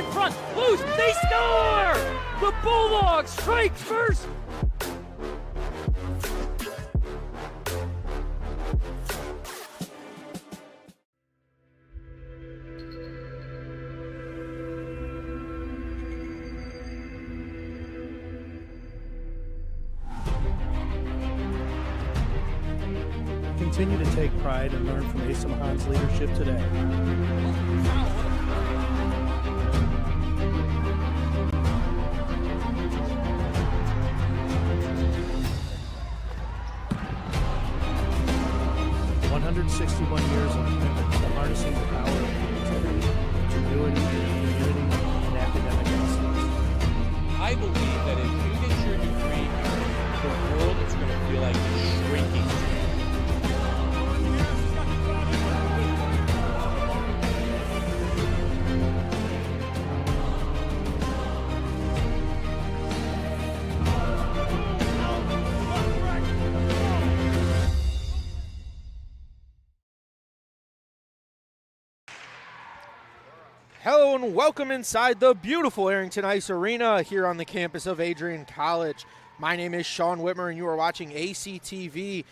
in front. Loose. They score! The Bulldogs strike first. Continue to take pride and learn from Asa Mahan's leadership today. Years of commitment to harnessing the power of creativity, ingenuity, community, and academic excellence. I believe that if you get your degree, the world is going to feel like it's shrinking. Hello and welcome inside the beautiful Arrington Ice Arena here on the campus of Adrian College. My name is Sean Whitmer and you are watching ACTV.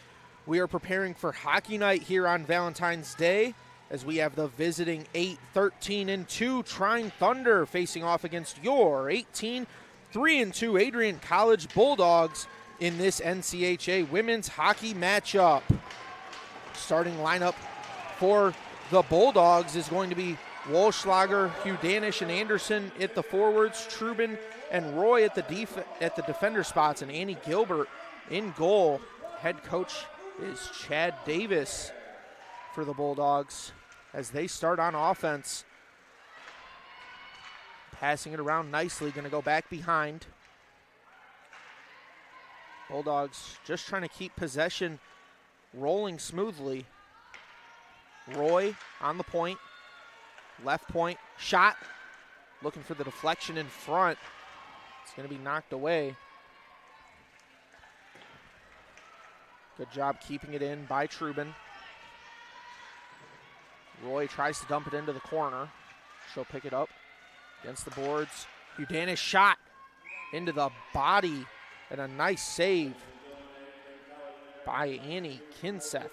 We are preparing for hockey night here on Valentine's Day as we have the visiting 8-13-2 Trine Thunder facing off against your 18-3-2 Adrian College Bulldogs in this NCAA women's hockey matchup. Starting lineup for the Bulldogs is going to be Walschlager, Hugh Danish, and Anderson at the forwards, Trubin and Roy at the defender spots, and Annie Gilbert in goal. Head coach is Chad Davis for the Bulldogs as they start on offense. Passing it around nicely, going to go back behind. Bulldogs just trying to keep possession rolling smoothly. Roy on the point. Left point, shot, looking for the deflection in front. It's going to be knocked away. Good job keeping it in by Trubin. Roy tries to dump it into the corner. She'll pick it up against the boards. Udanish shot into the body, and a nice save by Annie Kinseth.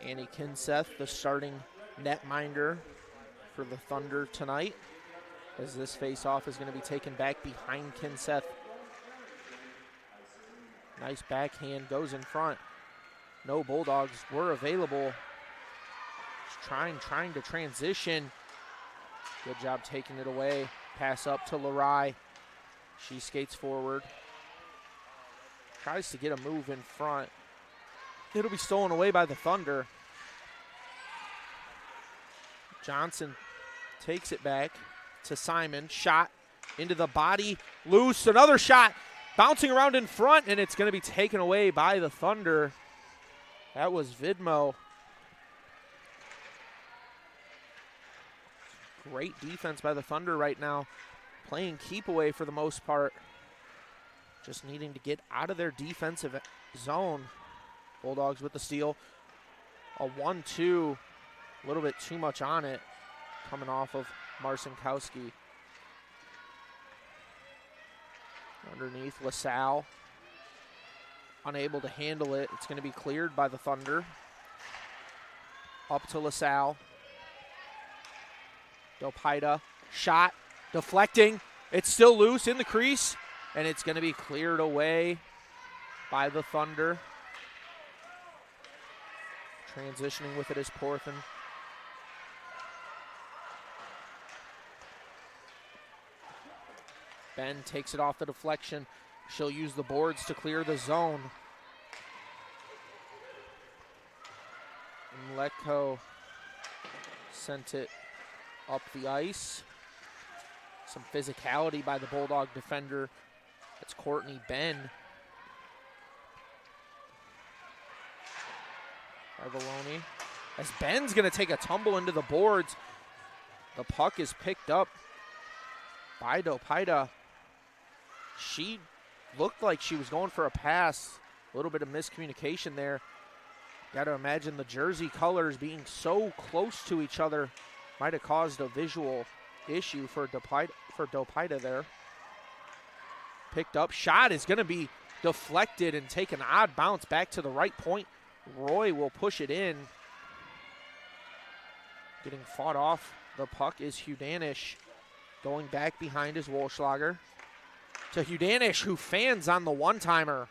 Annie Kinseth, the starting netminder for the Thunder tonight, as this face-off is going to be taken back behind Kinseth. Nice backhand, goes in front. No Bulldogs were available. Trying to transition. Good job taking it away. Pass up to Larai. She skates forward. Tries to get a move in front. It'll be stolen away by the Thunder. Johnson takes it back to Simon. Shot into the body. Loose. Another shot. Bouncing around in front, and it's going to be taken away by the Thunder. That was Vidmo. Great defense by the Thunder right now. Playing keep away for the most part. Just needing to get out of their defensive zone. Bulldogs with the steal. A 1-2, a little bit too much on it, coming off of Marcinkowski. Underneath, LaSalle, unable to handle it. It's going to be cleared by the Thunder. Up to LaSalle. Delpida, shot, deflecting. It's still loose in the crease, and it's going to be cleared away by the Thunder. Transitioning with it is Porthen. Ben takes it off the deflection. She'll use the boards to clear the zone. And Letko sent it up the ice. Some physicality by the Bulldog defender. It's Courtney Ben. Arvaloni. As Ben's going to take a tumble into the boards. The puck is picked up by Delpida. She looked like she was going for a pass. little bit of miscommunication there. Got to imagine the jersey colors being so close to each other might have caused a visual issue for Dopita there. Picked up, shot is going to be deflected and take an odd bounce back to the right point. Roy will push it in. Getting fought off the puck is Hudanish. Going back behind is Wolschlager. To Hudanish, who fans on the one-timer.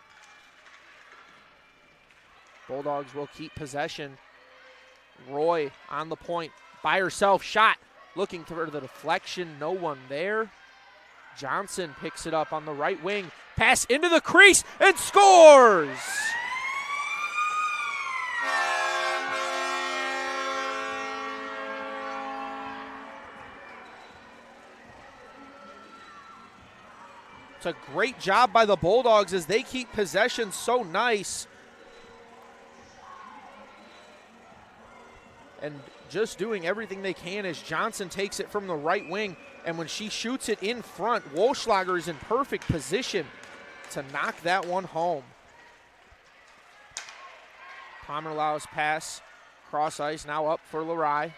Bulldogs will keep possession. Roy on the point, by herself, shot. Looking for the deflection, no one there. Johnson picks it up on the right wing. Pass into the crease and scores! It's a great job by the Bulldogs as they keep possession so nice. And just doing everything they can as Johnson takes it from the right wing. And when she shoots it in front, Wolschlager is in perfect position to knock that one home. Pomerlau's pass, cross ice, now up for Lerai.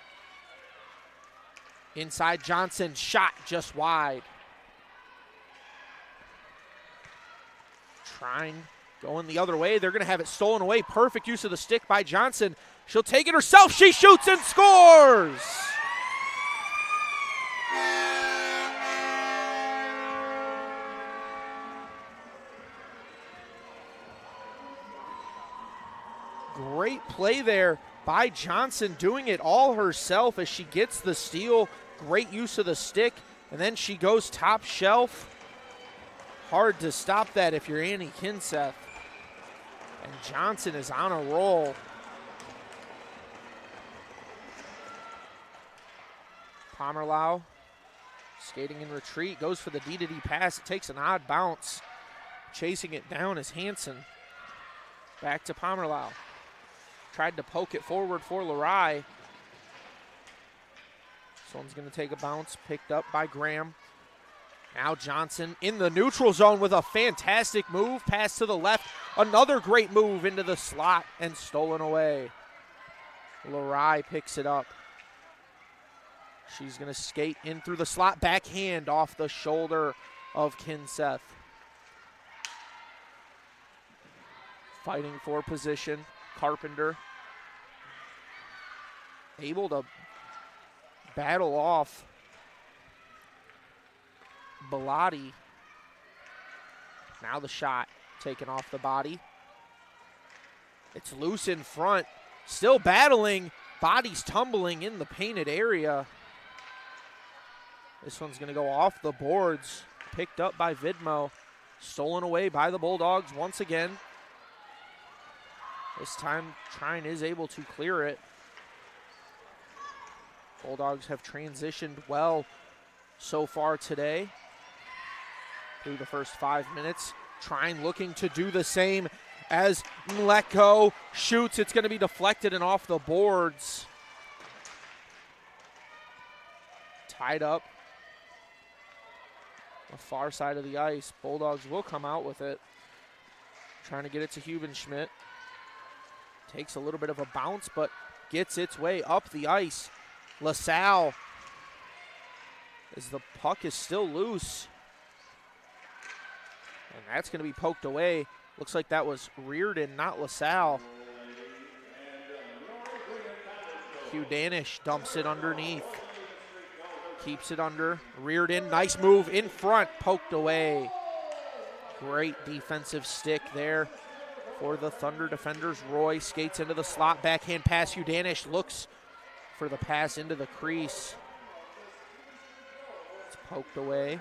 Inside Johnson, shot just wide. Trine going the other way. They're going to have it stolen away. Perfect use of the stick by Johnson. She'll take it herself. She shoots and scores! Great play there by Johnson, doing it all herself as she gets the steal. Great use of the stick, and then she goes top shelf. Hard to stop that if you're Annie Kinseth. And Johnson is on a roll. Pomerlau skating in retreat, goes for the D-to-D pass. It takes an odd bounce. Chasing it down is Hansen. Back to Pomerlau. Tried to poke it forward for Lerai. This one's going to take a bounce, picked up by Graham. Now Johnson in the neutral zone with a fantastic move. Pass to the left. Another great move into the slot and stolen away. Lerai picks it up. She's going to skate in through the slot. Backhand off the shoulder of Kinseth. Fighting for position. Carpenter able to battle off Bellotti. Now the shot taken off the body. It's loose in front. Still battling. Bodies tumbling in the painted area. This one's going to go off the boards. Picked up by Vidmo. Stolen away by the Bulldogs once again. This time, Trine is able to clear it. Bulldogs have transitioned well so far today. Through the first 5 minutes. Trine looking to do the same as Mleko shoots. It's going to be deflected and off the boards. Tied up. The far side of the ice. Bulldogs will come out with it. Trying to get it to Hubenschmidt. Takes a little bit of a bounce, but gets its way up the ice. LaSalle, as the puck is still loose. And that's going to be poked away. Looks like that was Reardon, not LaSalle. Hudanish dumps it underneath. Keeps it under. Reardon, nice move in front, poked away. Great defensive stick there for the Thunder defenders. Roy skates into the slot, backhand pass. Hudanish looks for the pass into the crease. It's poked away.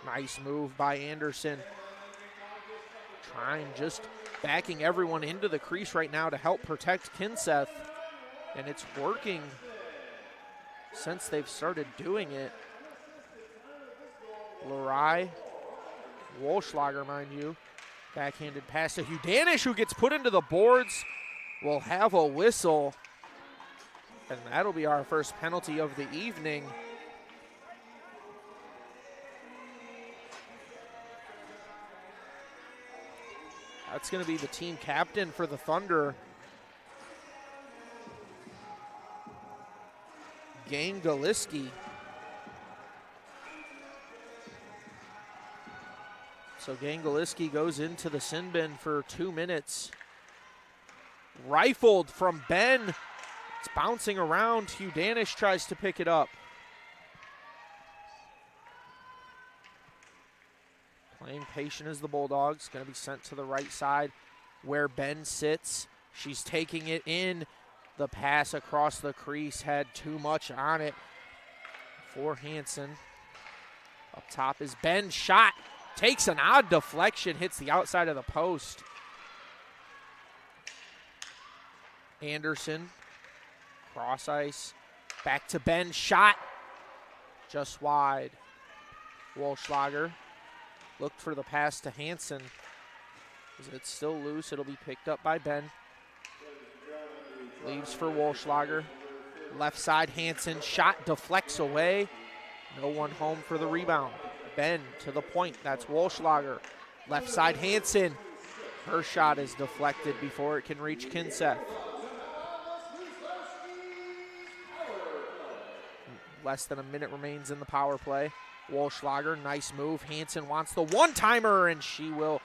Nice move by Anderson. Trine just backing everyone into the crease right now to help protect Kinseth. And it's working since they've started doing it. Lerai, Wolschlager, mind you. Backhanded pass to Hudanish, who gets put into the boards. Will have a whistle. And that'll be our first penalty of the evening. That's going to be the team captain for the Thunder. Gangoliski. So Gangoliski goes into the sin bin for 2 minutes. Rifled from Ben. It's bouncing around. Hugh Danish tries to pick it up. Playing patient as the Bulldogs. Going to be sent to the right side where Ben sits. She's taking it in. The pass across the crease had too much on it for Hansen. Up top is Ben. Shot. Takes an odd deflection. Hits the outside of the post. Anderson. Cross ice. Back to Ben. Shot. Just wide. Walschlager looked for the pass to Hansen. It's still loose. It'll be picked up by Ben. Leaves for Walschlager. Left side, Hansen. Shot deflects away. No one home for the rebound. Ben to the point. That's Walschlager. Left side, Hansen. Her shot is deflected before it can reach Kinseth. Less than a minute remains in the power play. Walschlager, nice move. Hansen wants the one-timer, and she will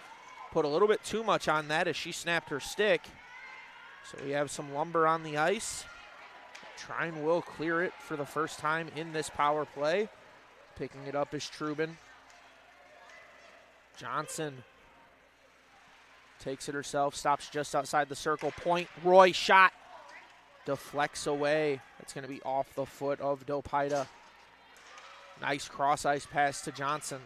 put a little bit too much on that as she snapped her stick. So we have some lumber on the ice. Trine will clear it for the first time in this power play. Picking it up is Trubin. Johnson takes it herself, stops just outside the circle. Point, Roy shot. Deflects away. It's going to be off the foot of Dopida. Nice cross-ice pass to Johnson.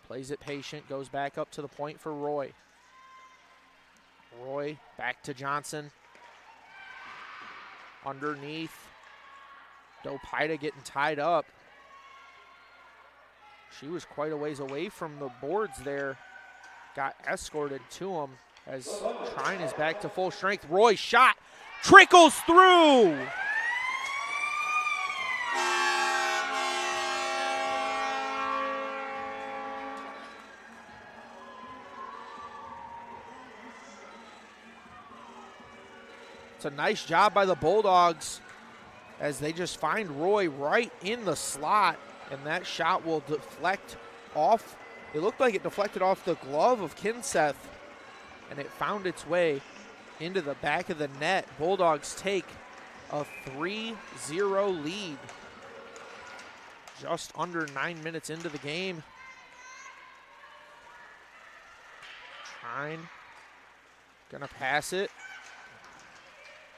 Plays it patient, goes back up to the point for Roy. Roy back to Johnson. Underneath. Dopida getting tied up. She was quite a ways away from the boards there. Got escorted to him as Trine is back to full strength. Roy shot. Trickles through. It's a nice job by the Bulldogs as they just find Roy right in the slot, and that shot will deflect off. It looked like it deflected off the glove of Kinseth, and it found its way into the back of the net. Bulldogs take a 3-0 lead. Just under 9 minutes into the game. Trine gonna pass it.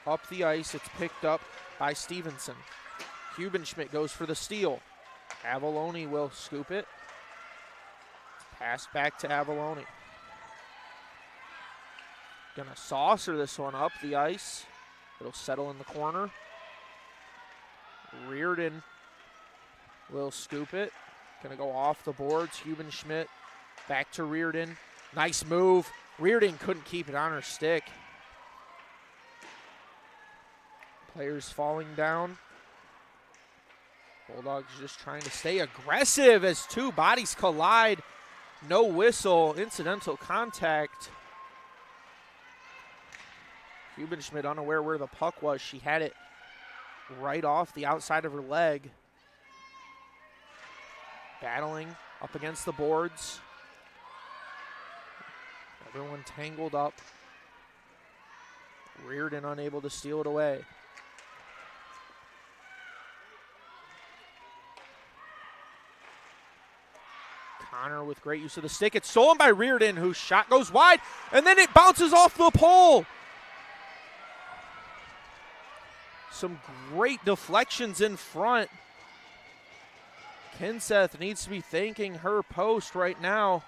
Up the ice, it's picked up by Stevenson. Hubenschmidt goes for the steal. Avalone will scoop it. Pass back to Avalone. Gonna saucer this one up the ice. It'll settle in the corner. Reardon will scoop it. Gonna go off the boards. Hubenschmidt back to Reardon. Nice move. Reardon couldn't keep it on her stick. Players falling down. Bulldogs just trying to stay aggressive as two bodies collide. No whistle, incidental contact. Hubenschmidt unaware where the puck was. She had it right off the outside of her leg. Battling up against the boards. Everyone tangled up. Reardon unable to steal it away. Connor with great use of the stick. It's stolen by Reardon, whose shot goes wide, and then it bounces off the pole. Some great deflections in front. Kinseth needs to be thanking her post right now.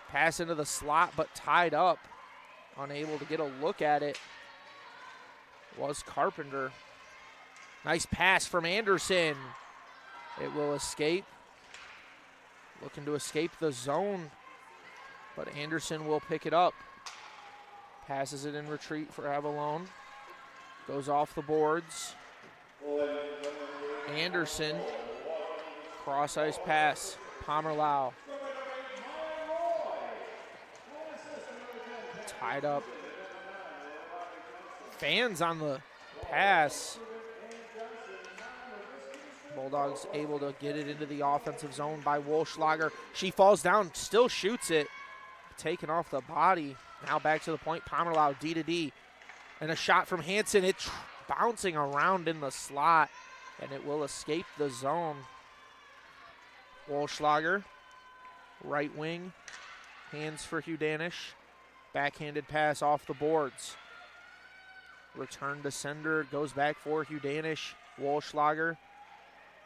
Pass into the slot, but tied up. Unable to get a look at it. Was Carpenter. Nice pass from Anderson. It will escape. Looking to escape the zone, but Anderson will pick it up. Passes it in retreat for Avalone. Goes off the boards. Anderson, cross ice pass. Pomerlau. Tied up. Fans on the pass. Bulldogs able to get it into the offensive zone by Wolschlager. She falls down, still shoots it. Taken off the body. Now back to the point. Pomerlau, D to D. And a shot from Hansen. It's bouncing around in the slot, and it will escape the zone. Wolschlager, right wing. Hands for Hugh Danish. Backhanded pass off the boards. Return to sender. Goes back for Hugh Danish. Wolschlager.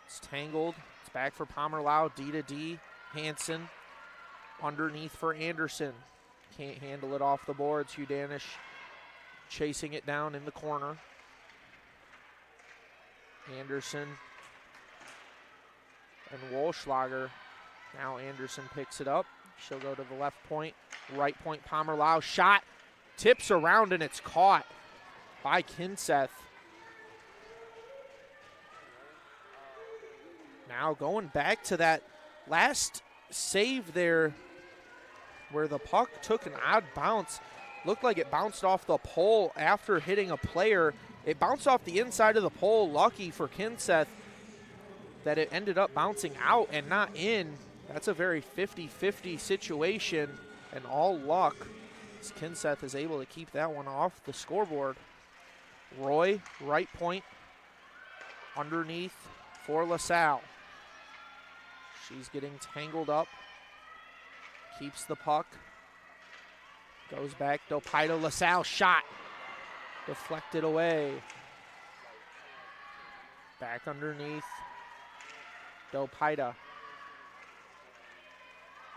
It's tangled. It's back for Pomerlau. D to D. Hansen. Underneath for Anderson. Can't handle it off the boards. Hugh Danish chasing it down in the corner. Anderson and Wolschlager. Now Anderson picks it up. She'll go to the left point. Right point, Pomerlau. Shot. Tips around and it's caught by Kinseth. Now going back to that last save there where the puck took an odd bounce. Looked like it bounced off the pole after hitting a player. It bounced off the inside of the pole. Lucky for Kinseth that it ended up bouncing out and not in. That's a very 50-50 situation, and all luck as Kinseth is able to keep that one off the scoreboard. Roy, right point, underneath for LaSalle. She's getting tangled up, keeps the puck, goes back, Dopaida, LaSalle shot, deflected away. Back underneath, Dopaida.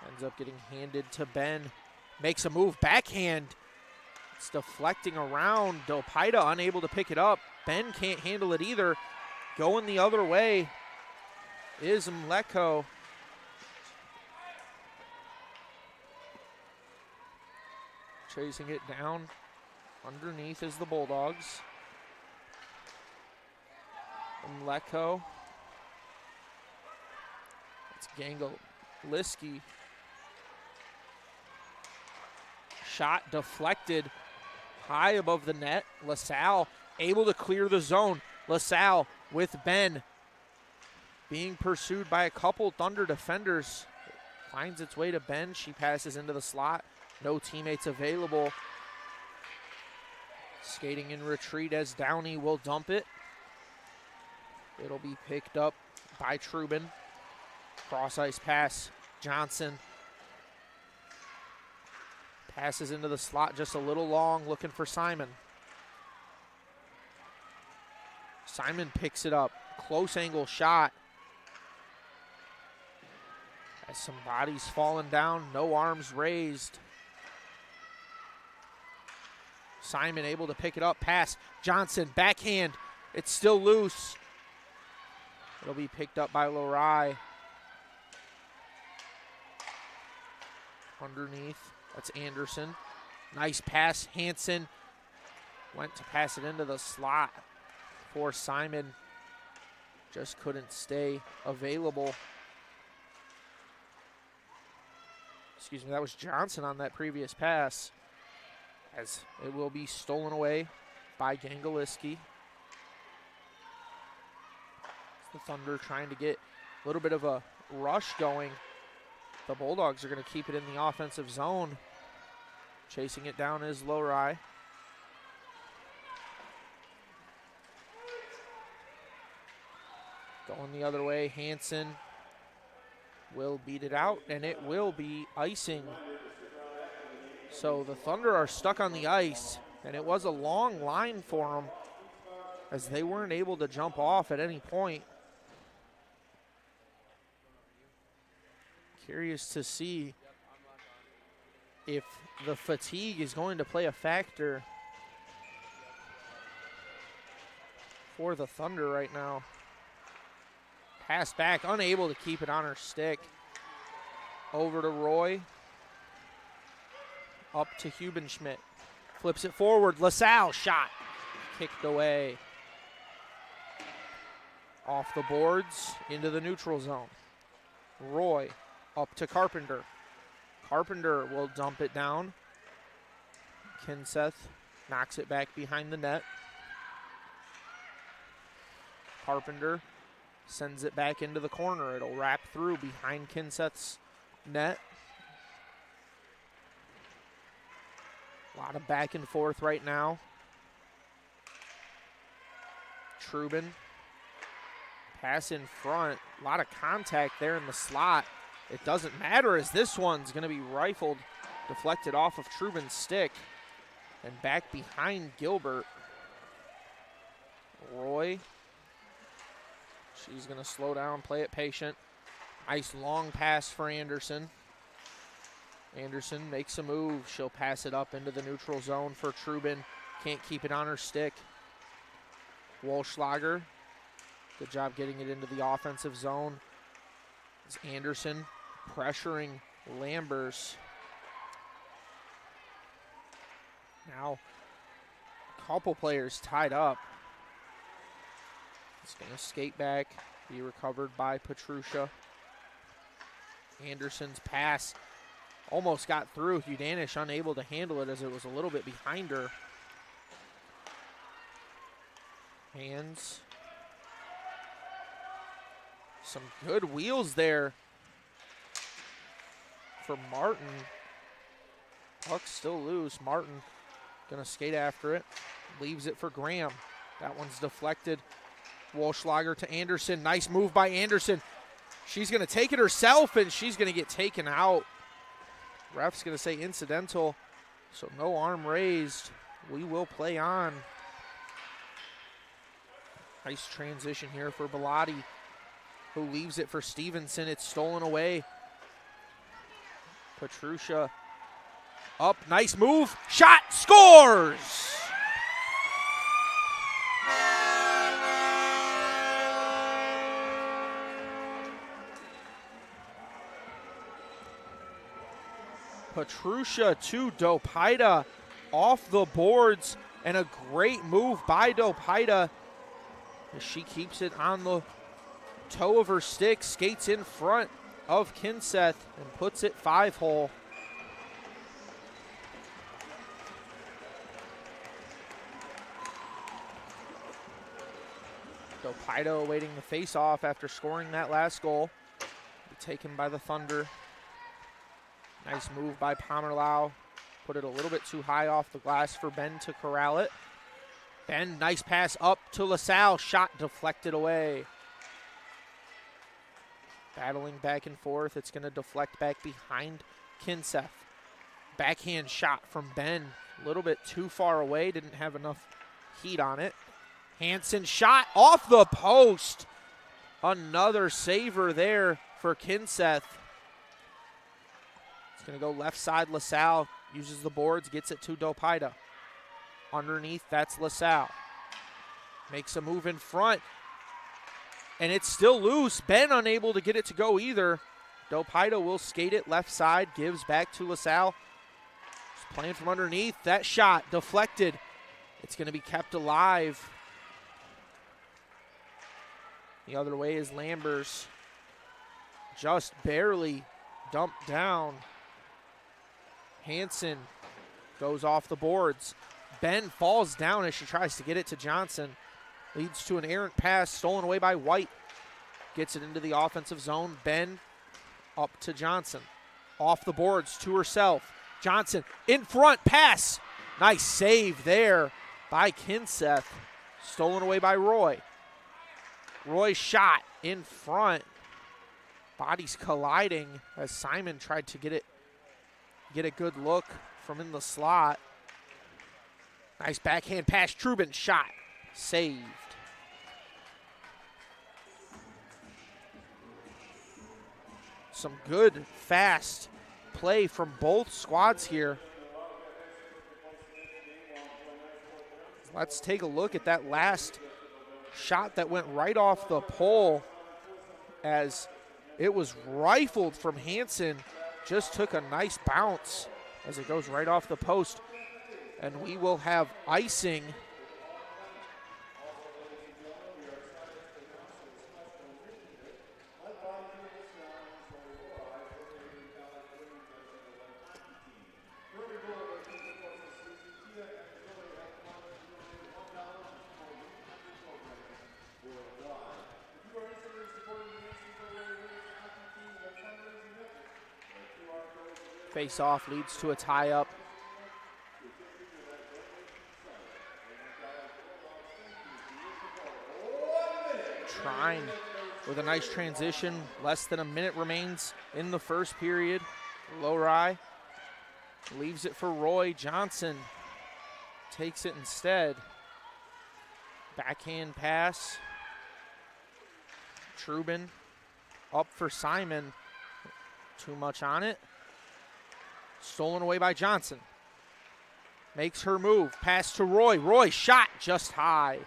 Ends up getting handed to Ben, makes a move, backhand. It's deflecting around, Dopaida unable to pick it up. Ben can't handle it either. Going the other way is Mleko. Chasing it down. Underneath is the Bulldogs. Mleko. It's Gangoliski. Shot deflected high above the net. LaSalle able to clear the zone. LaSalle with Ben. Being pursued by a couple Thunder defenders. Finds its way to Ben. She passes into the slot. No teammates available. Skating in retreat as Downey will dump it. It'll be picked up by Trubin. Cross ice pass. Johnson passes into the slot just a little long, looking for Simon. Simon picks it up. Close angle shot. As some bodies falling down, no arms raised. Simon able to pick it up, pass, Johnson, backhand, it's still loose. It'll be picked up by Lorai. Underneath, that's Anderson. Nice pass, Hansen went to pass it into the slot for Simon. Just couldn't stay available. Excuse me, that was Johnson on that previous pass. As it will be stolen away by Gangoliski. The Thunder trying to get a little bit of a rush going. The Bulldogs are going to keep it in the offensive zone. Chasing it down is Lorai. Going the other way, Hansen will beat it out, and it will be icing. So the Thunder are stuck on the ice, and it was a long line for them as they weren't able to jump off at any point. Curious to see if the fatigue is going to play a factor for the Thunder right now. Pass back, unable to keep it on her stick. Over to Roy. Up to Hubenschmidt. Flips it forward. LaSalle shot. Kicked away. Off the boards into the neutral zone. Roy up to Carpenter. Carpenter will dump it down. Kinseth knocks it back behind the net. Carpenter sends it back into the corner. It'll wrap through behind Kinseth's net. A lot of back and forth right now. Trubin. Pass in front. A lot of contact there in the slot. It doesn't matter as this one's going to be rifled, deflected off of Trubin's stick, and back behind Gilbert. Roy. She's going to slow down, play it patient. Nice long pass for Anderson. Anderson makes a move. She'll pass it up into the neutral zone for Trubin. Can't keep it on her stick. Walschlager. Good job getting it into the offensive zone. It's Anderson pressuring Lambers. Now, a couple players tied up. It's going to skate back, be recovered by Petrusha. Anderson's pass almost got through. Udanish unable to handle it as it was a little bit behind her. Hands. Some good wheels there for Martin. Puck's still loose. Martin gonna skate after it. Leaves it for Graham. That one's deflected. Walschlager to Anderson. Nice move by Anderson. She's gonna take it herself and she's gonna get taken out. Ref's gonna say incidental, so no arm raised. We will play on. Nice transition here for Bellotti, who leaves it for Stevenson. It's stolen away. Petrusha up, nice move, shot, scores! Petrusha to Dopaida off the boards, and a great move by Dopaida as she keeps it on the toe of her stick, skates in front of Kinseth and puts it 5-hole. Dopaida awaiting the face-off after scoring that last goal. Taken by the Thunder. Nice move by Pomerlau. Put it a little bit too high off the glass for Ben to corral it. Ben, nice pass up to LaSalle. Shot deflected away. Battling back and forth. It's going to deflect back behind Kinseth. Backhand shot from Ben. A little bit too far away. Didn't have enough heat on it. Hansen shot off the post. Another saver there for Kinseth. It's going to go left side. LaSalle uses the boards, gets it to Dopaida. Underneath, that's LaSalle. Makes a move in front. And it's still loose. Ben unable to get it to go either. Dopaida will skate it left side, gives back to LaSalle. Just playing from underneath. That shot deflected. It's going to be kept alive. The other way is Lambers. Just barely dumped down. Hansen goes off the boards. Ben falls down as she tries to get it to Johnson. Leads to an errant pass stolen away by White. Gets it into the offensive zone. Ben up to Johnson. Off the boards to herself. Johnson in front, pass. Nice save there by Kinseth. Stolen away by Roy. Roy shot in front. Bodies colliding as Simon tried to get a good look from in the slot. Nice backhand pass. Trubin shot. Saved. Some good, fast play from both squads here. Let's take a look at that last shot that went right off the pole as it was rifled from Hansen. Just took a nice bounce as it goes right off the post. And we will have icing. Face-off leads to a tie-up. Trine with a nice transition. Less than a minute remains in the first period. Low-Rye leaves it for Roy. Johnson takes it instead. Backhand pass. Trubin up for Simon. Too much on it. Stolen away by Johnson. Makes her move. Pass to Roy. Roy shot just high.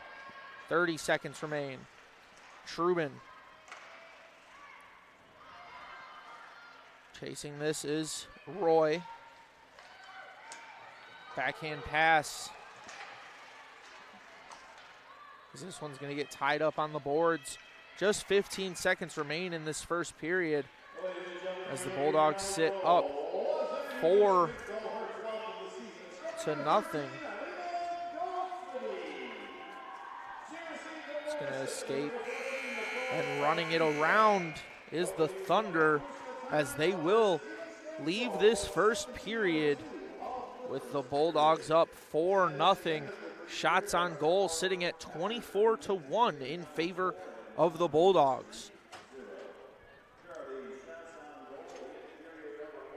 30 seconds remain. Trubin. Chasing this is Roy. Backhand pass. This one's going to get tied up on the boards. Just 15 seconds remain in this first period as the Bulldogs sit up 4-0. It's going to escape. And running it around is the Thunder as they will leave this first period with the Bulldogs up 4-0. Shots on goal sitting at 24-1 in favor of the Bulldogs.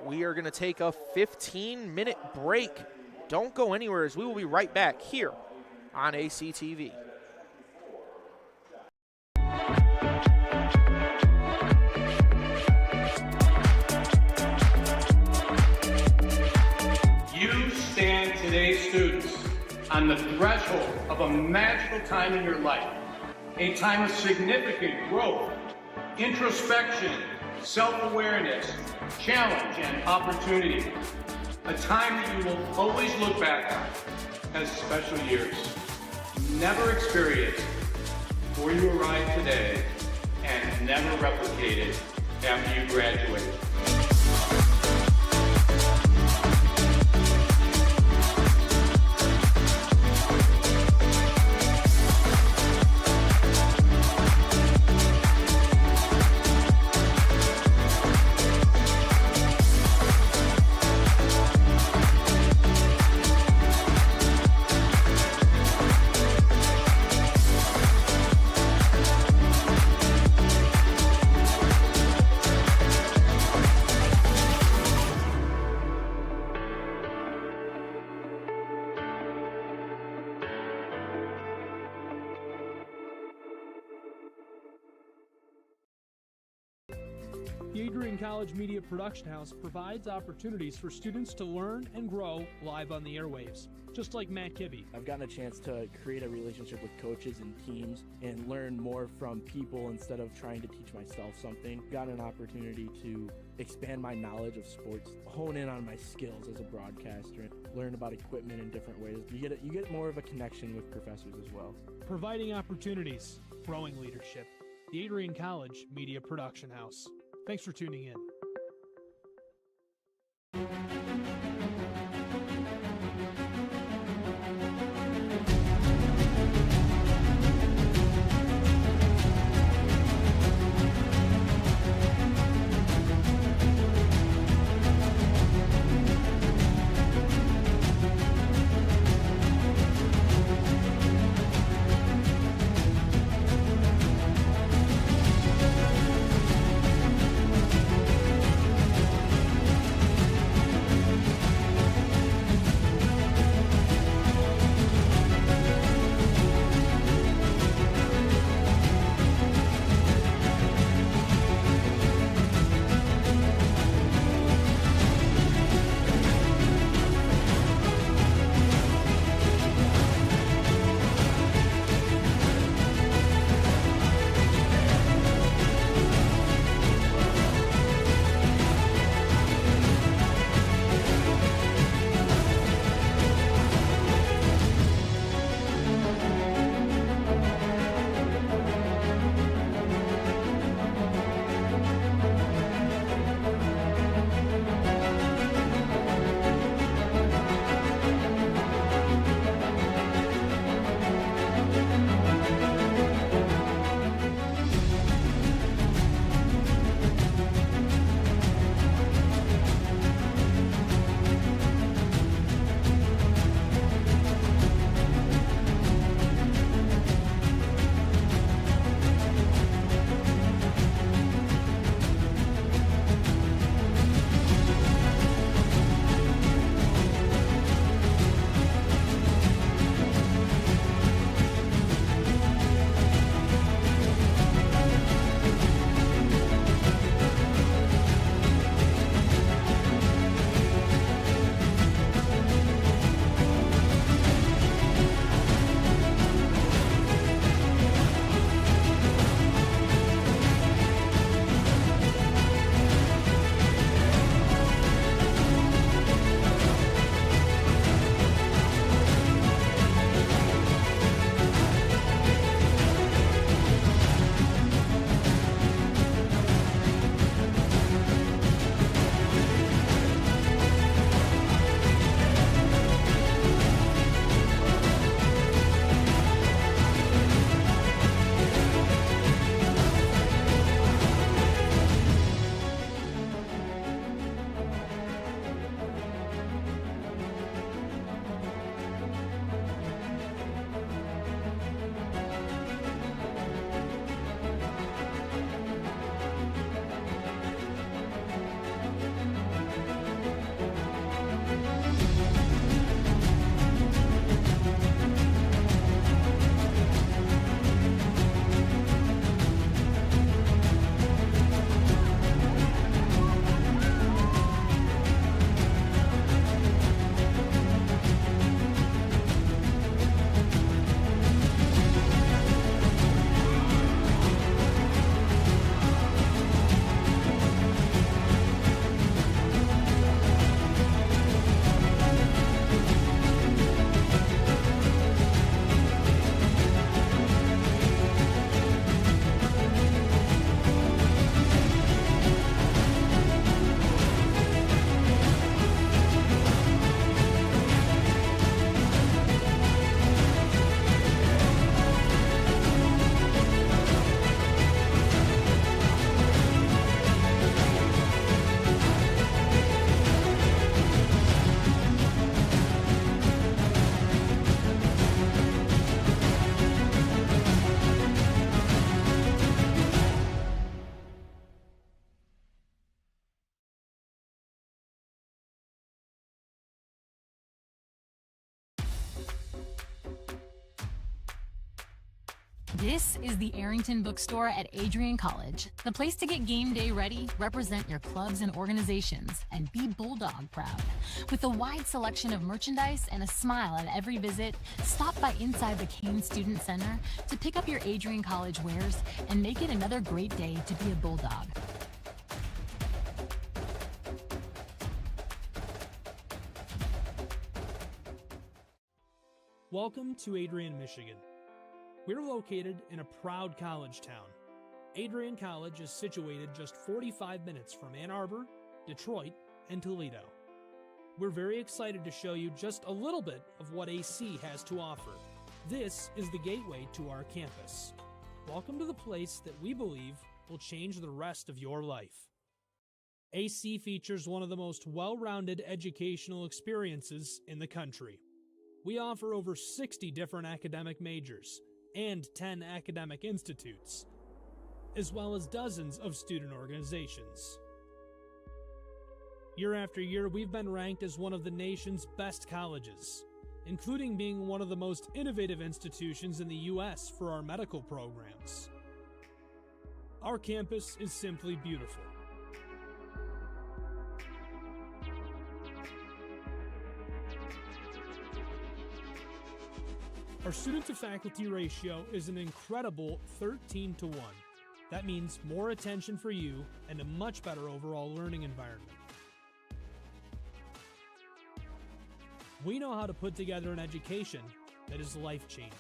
We are going to take a 15-minute break. Don't go anywhere as we will be right back here on ACTV. You stand today, students, on the threshold of a magical time in your life, a time of significant growth, introspection, self-awareness, challenge, and opportunity. A time that you will always look back on as special years. Never experienced before you arrived today and never replicated after you graduate. The Adrian College Media Production House provides opportunities for students to learn and grow live on the airwaves, just like Matt Kibbe. I've gotten a chance to create a relationship with coaches and teams and learn more from people instead of trying to teach myself something. Got an opportunity to expand my knowledge of sports, hone in on my skills as a broadcaster, learn about equipment in different ways. You get more of a connection with professors as well. Providing opportunities, growing leadership. The Adrian College Media Production House. Thanks for tuning in. This is the Arrington Bookstore at Adrian College, the place to get game day ready, represent your clubs and organizations, and be Bulldog proud. With a wide selection of merchandise and a smile at every visit, stop by inside the Kane Student Center to pick up your Adrian College wares and make it another great day to be a Bulldog. Welcome to Adrian, Michigan. We're located in a proud college town. Adrian College is situated just 45 minutes from Ann Arbor, Detroit, and Toledo. We're very excited to show you just a little bit of what AC has to offer. This is the gateway to our campus. Welcome to the place that we believe will change the rest of your life. AC features one of the most well-rounded educational experiences in the country. We offer over 60 different academic majors and 10 academic institutes, as well as dozens of student organizations. Year after year, we've been ranked as one of the nation's best colleges, including being one of the most innovative institutions in the U.S. for our medical programs. Our campus is simply beautiful. Our student-to-faculty ratio is an incredible 13 to 1. That means more attention for you and a much better overall learning environment. We know how to put together an education that is life-changing,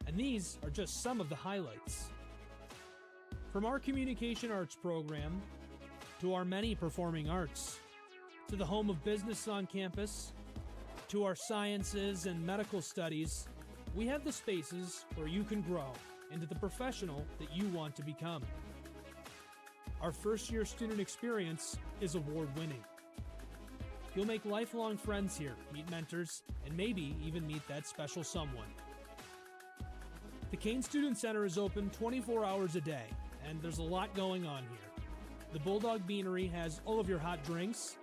and these are just some of the highlights. From our communication arts program, to our many performing arts, to the home of business on campus, to our sciences and medical studies, we have the spaces where you can grow into the professional that you want to become. Our first-year student experience is award-winning. You'll make lifelong friends here, meet mentors, and maybe even meet that special someone. The Kane Student Center is open 24 hours a day, and there's a lot going on here. The Bulldog Beanery has all of your hot drinks.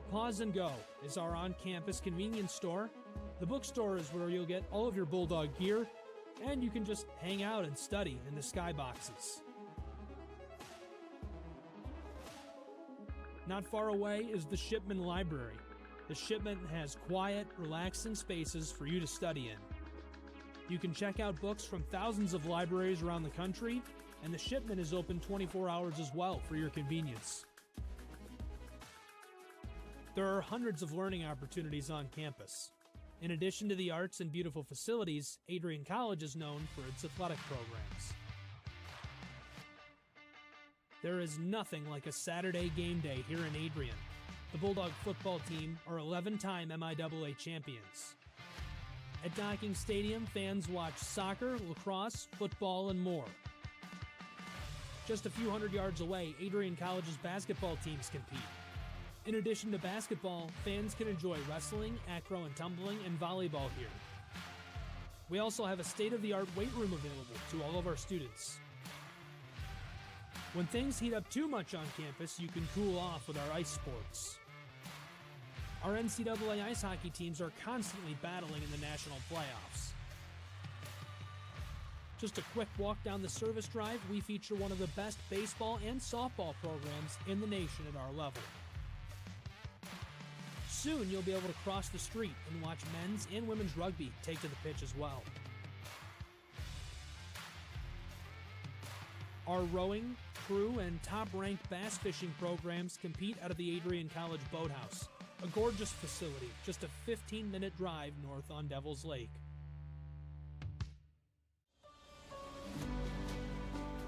Pause and Go is our on-campus convenience store. The bookstore is where you'll get all of your Bulldog gear, and you can just hang out and study in the skyboxes. Not far away is the Shipman Library. The Shipman has quiet, relaxing spaces for you to study in. You can check out books from thousands of libraries around the country, and the Shipman is open 24 hours as well for your convenience. There are hundreds of learning opportunities on campus. In addition to the arts and beautiful facilities, Adrian College is known for its athletic programs. There is nothing like a Saturday game day here in Adrian. The Bulldog football team are 11-time MIAA champions. At Docking Stadium, fans watch soccer, lacrosse, football, and more. Just a few hundred yards away, Adrian College's basketball teams compete. In addition to basketball, fans can enjoy wrestling, acro and tumbling, and volleyball here. We also have a state-of-the-art weight room available to all of our students. When things heat up too much on campus, you can cool off with our ice sports. Our NCAA ice hockey teams are constantly battling in the national playoffs. Just a quick walk down the service drive, we feature one of the best baseball and softball programs in the nation at our level. Soon you'll be able to cross the street and watch men's and women's rugby take to the pitch as well. Our rowing, crew, and top-ranked bass fishing programs compete out of the Adrian College Boathouse, a gorgeous facility just a 15-minute drive north on Devil's Lake.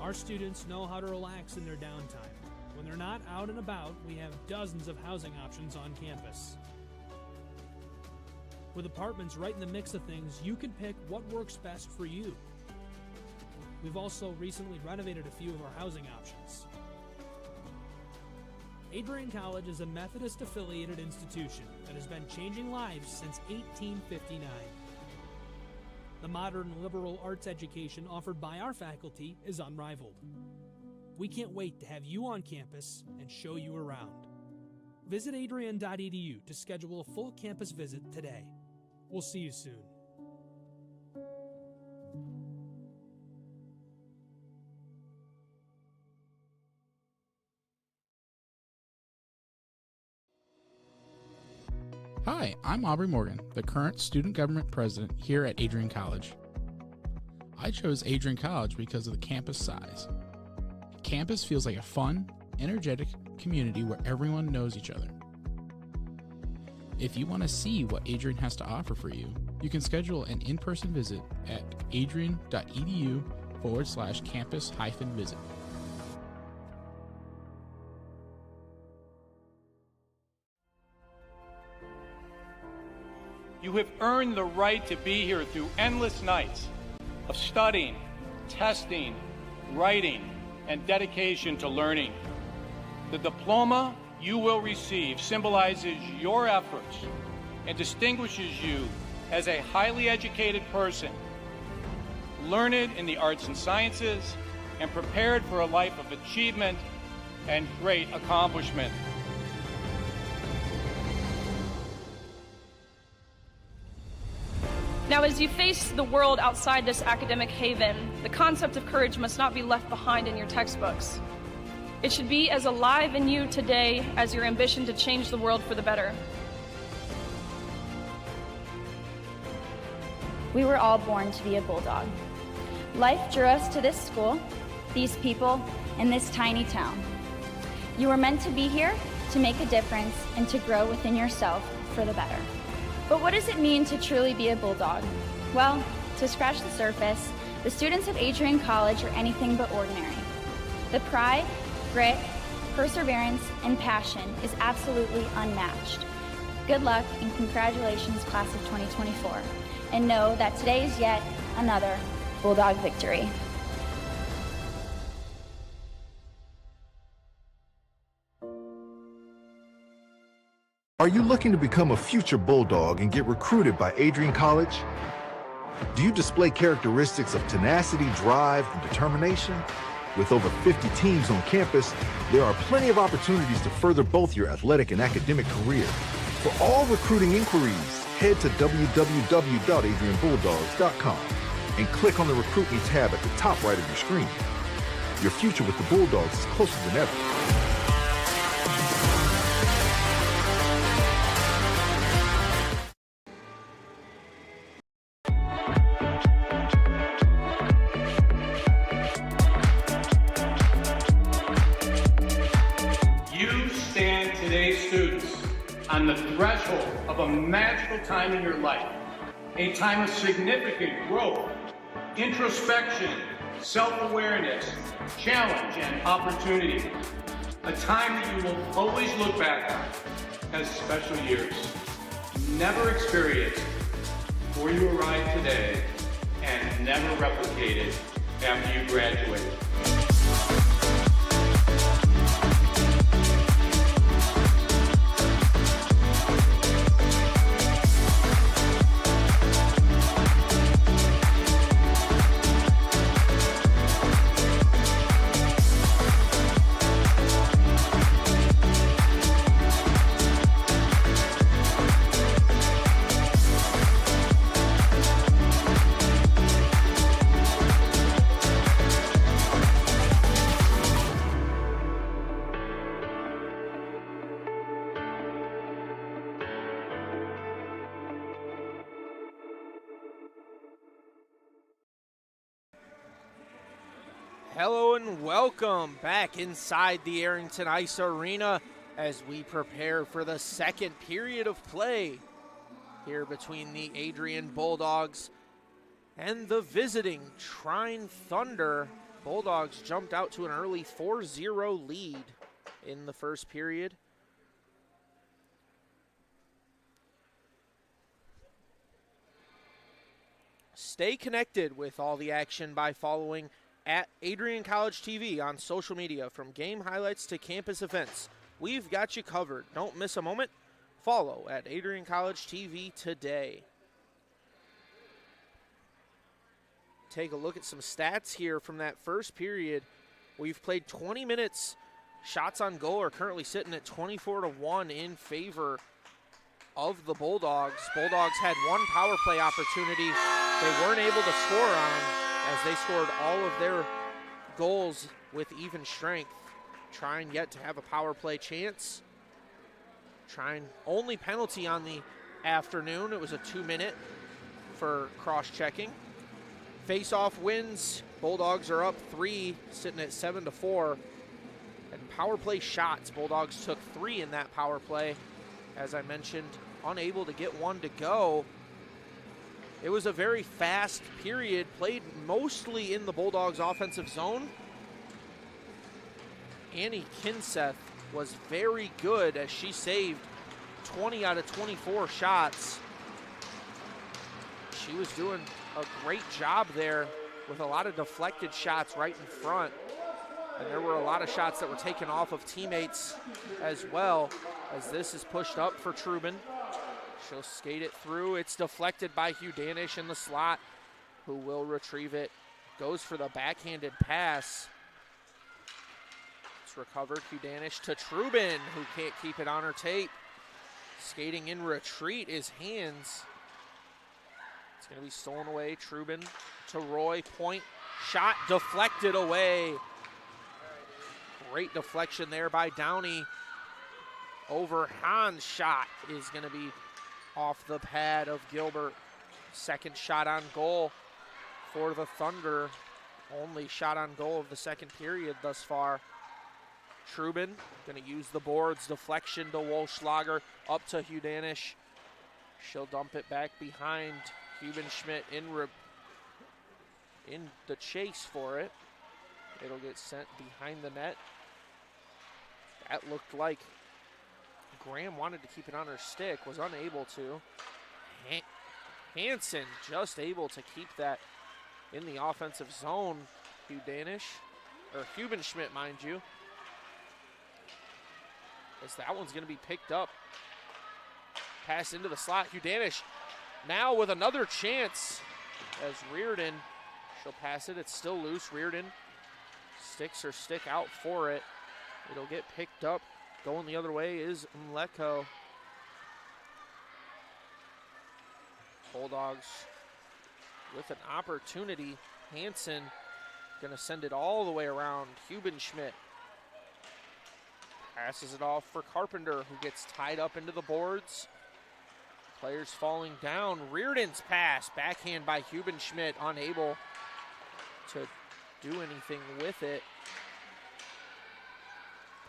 Our students know how to relax in their downtime. When they're not out and about, we have dozens of housing options on campus. With apartments right in the mix of things, you can pick what works best for you. We've also recently renovated a few of our housing options. Adrian College is a Methodist-affiliated institution that has been changing lives since 1859. The modern liberal arts education offered by our faculty is unrivaled. We can't wait to have you on campus and show you around. Visit adrian.edu to schedule a full campus visit today. We'll see you soon. Hi, I'm Aubrey Morgan, the current student government president here at Adrian College. I chose Adrian College because of the campus size. Campus feels like a fun, energetic community where everyone knows each other. If you want to see what Adrian has to offer for you, you can schedule an in-person visit at adrian.edu/campus-visit. You have earned the right to be here through endless nights of studying, testing, writing, and dedication to learning. The diploma you will receive symbolizes your efforts and distinguishes you as a highly educated person, learned in the arts and sciences, and prepared for a life of achievement and great accomplishment. Now, as you face the world outside this academic haven, the concept of courage must not be left behind in your textbooks. It should be as alive in you today as your ambition to change the world for the better. We were all born to be a Bulldog. Life drew us to this school, these people, and this tiny town. You were meant to be here to make a difference and to grow within yourself for the better. But what does it mean to truly be a Bulldog? Well, to scratch the surface, the students of Adrian College are anything but ordinary. The pride, grit, perseverance, and passion is absolutely unmatched. Good luck and congratulations, class of 2024. And know that today is yet another Bulldog victory. Are you looking to become a future Bulldog and get recruited by Adrian College? Do you display characteristics of tenacity, drive, and determination? With over 50 teams on campus, there are plenty of opportunities to further both your athletic and academic career. For all recruiting inquiries, head to www.adrianbulldogs.com and click on the Recruit Me tab at the top right of your screen. Your future with the Bulldogs is closer than ever. On the threshold of a magical time in your life, a time of significant growth, introspection, self-awareness, challenge, and opportunity. A time that you will always look back on as special years, never experienced before you arrive today, and never replicated after you graduate. Hello and welcome back inside the Arrington Ice Arena as we prepare for the second period of play here between the Adrian Bulldogs and the visiting Trine Thunder. Bulldogs jumped out to an early 4-0 lead in the first period. Stay connected with all the action by following at Adrian College TV on social media. From game highlights to campus events, we've got you covered. Don't miss a moment. Follow at Adrian College TV today. Take a look at some stats here from that first period. We've played 20 minutes. Shots on goal are currently sitting at 24-1 in favor of the Bulldogs. Bulldogs had one power play opportunity they weren't able to score on, as they scored all of their goals with even strength. Trying yet to have a power play chance. Trine, only penalty on the afternoon. It was a 2-minute for cross-checking. Face-off wins. Bulldogs are up 3, sitting at 7-4. And power play shots. Bulldogs took 3 in that power play. As I mentioned, unable to get one to go. It was a very fast period, played mostly in the Bulldogs offensive zone. Annie Kinseth was very good as she saved 20 out of 24 shots. She was doing a great job there with a lot of deflected shots right in front. And there were a lot of shots that were taken off of teammates as well, as this is pushed up for Trubin. She'll skate it through. It's deflected by Hugh Danish in the slot, who will retrieve it. Goes for the backhanded pass. It's recovered. Hugh Danish to Trubin, who can't keep it on her tape. Skating in retreat is Hands. It's going to be stolen away. Trubin to Roy. Point shot deflected away. Great deflection there by Downey. Over Hahn's shot is going to be off the pad of Gilbert. Second shot on goal for the Thunder. Only shot on goal of the second period thus far. Trubin going to use the boards. Deflection to Wolfschlager. Up to Hugh Danish. She'll dump it back behind Hubenschmidt in the chase for it. It'll get sent behind the net. That looked like Graham wanted to keep it on her stick, was unable to. Hansen just able to keep that in the offensive zone. Hugh Danish, or Hubenschmidt, mind you. As that one's going to be picked up. Pass into the slot. Hugh Danish now with another chance as Reardon, she'll pass it. It's still loose. Reardon sticks her stick out for it. It'll get picked up. Going the other way is Mleko. Bulldogs with an opportunity. Hansen gonna send it all the way around. Hubenschmidt passes it off for Carpenter, who gets tied up into the boards. Players falling down. Reardon's pass, backhand by Hubenschmidt, unable to do anything with it.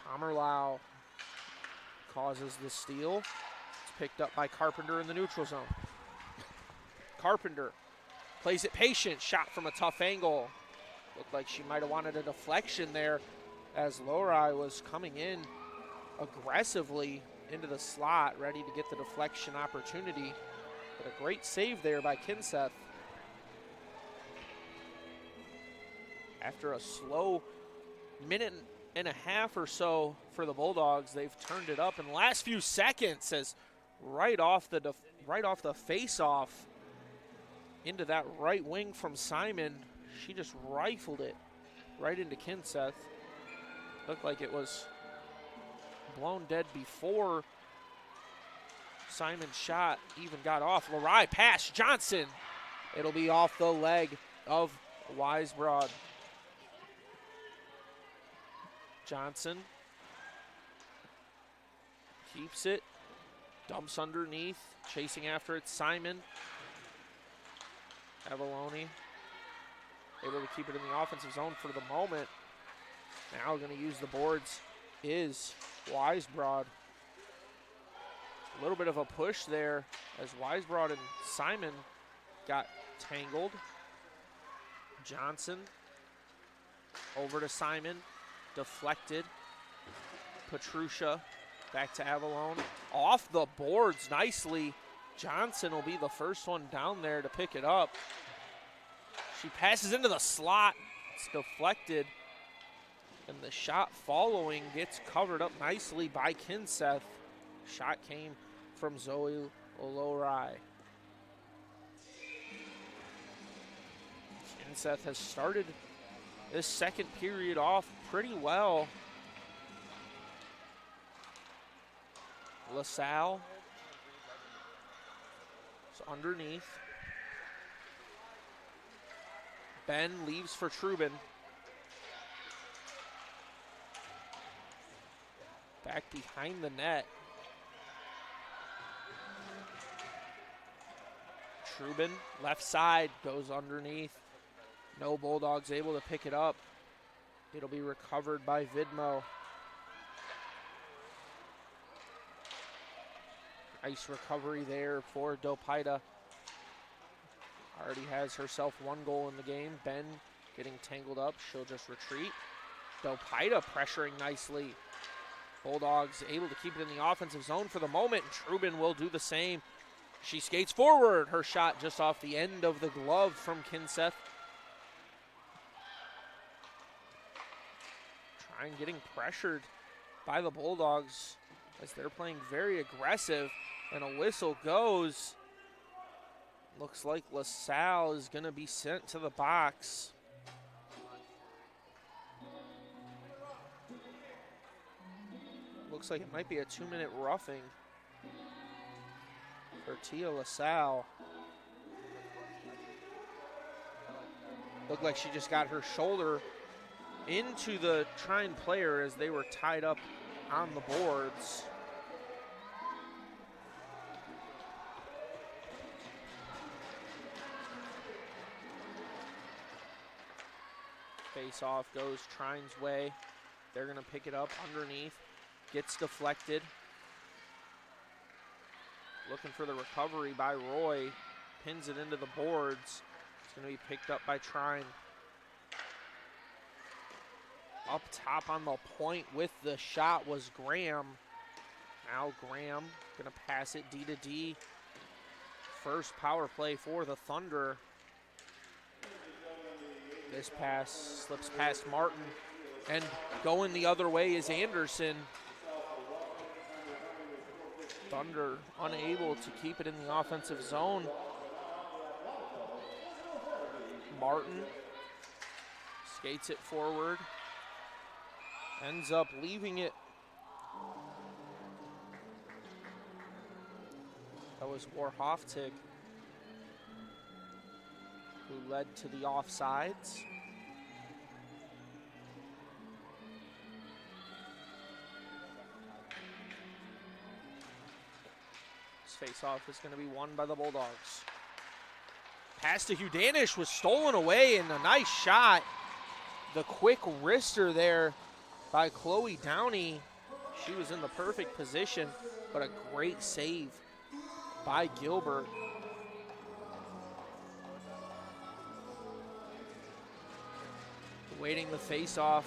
Pomerlau causes the steal. It's picked up by Carpenter in the neutral zone. Carpenter plays it patient, shot from a tough angle. Looked like she might have wanted a deflection there as Lori was coming in aggressively into the slot, ready to get the deflection opportunity. But a great save there by Kinseth. After a slow minute and a half or so for the Bulldogs, they've turned it up in the last few seconds as right off the face-off into that right wing from Simon. She just rifled it right into Kinseth. Looked like it was blown dead before Simon's shot even got off. Lari pass, Johnson. It'll be off the leg of Weisbrod. Johnson keeps it, dumps underneath, chasing after it, Simon. Avalone able to keep it in the offensive zone for the moment. Now going to use the boards is Weisbrod. A little bit of a push there as Weisbrod and Simon got tangled. Johnson over to Simon, deflected. Petrucia back to Avalone. Off the boards nicely. Johnson will be the first one down there to pick it up. She passes into the slot. It's deflected. And the shot following gets covered up nicely by Kinseth. Shot came from Zoe Olorai. Kinseth has started this second period off pretty well. LaSalle is underneath. Ben leaves for Trubin. Back behind the net. Trubin, left side, goes underneath. No Bulldogs able to pick it up. It'll be recovered by Vidmo. Nice recovery there for Dopaida. Already has herself 1 goal in the game. Ben getting tangled up. She'll just retreat. Dopaida pressuring nicely. Bulldogs able to keep it in the offensive zone for the moment. And Trubin will do the same. She skates forward. Her shot just off the end of the glove from Kinseth. Trine getting pressured by the Bulldogs as they're playing very aggressive. And a whistle goes. Looks like LaSalle is going to be sent to the box. Looks like it might be a 2-minute roughing for Tia LaSalle. Looked like she just got her shoulder into the Trine player as they were tied up on the boards. Face-off goes Trine's way. They're going to pick it up underneath. Gets deflected. Looking for the recovery by Roy. Pins it into the boards. It's going to be picked up by Trine. Up top on the point with the shot was Graham. Now Graham going to pass it D to D. First power play for the Thunder. This pass slips past Martin, and going the other way is Anderson. Thunder unable to keep it in the offensive zone. Martin skates it forward, ends up leaving it. That was Warhoftig who led to the offsides. This face-off is going to be won by the Bulldogs. Pass to Hudanish was stolen away, and a nice shot. The quick wrister there by Chloe Downey. She was in the perfect position, but a great save by Gilbert. Waiting the face-off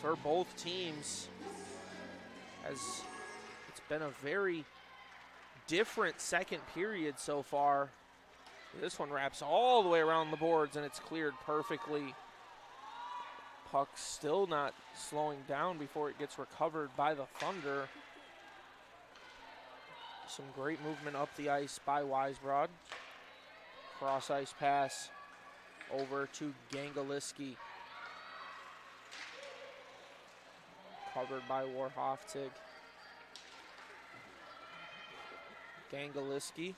for both teams, as it's been a very different second period so far. This one wraps all the way around the boards, and it's cleared perfectly. Puck still not slowing down before it gets recovered by the Thunder. Some great movement up the ice by Weisbrod. Cross-ice pass over to Gangaliski. Covered by Warhoftig. Gangaliski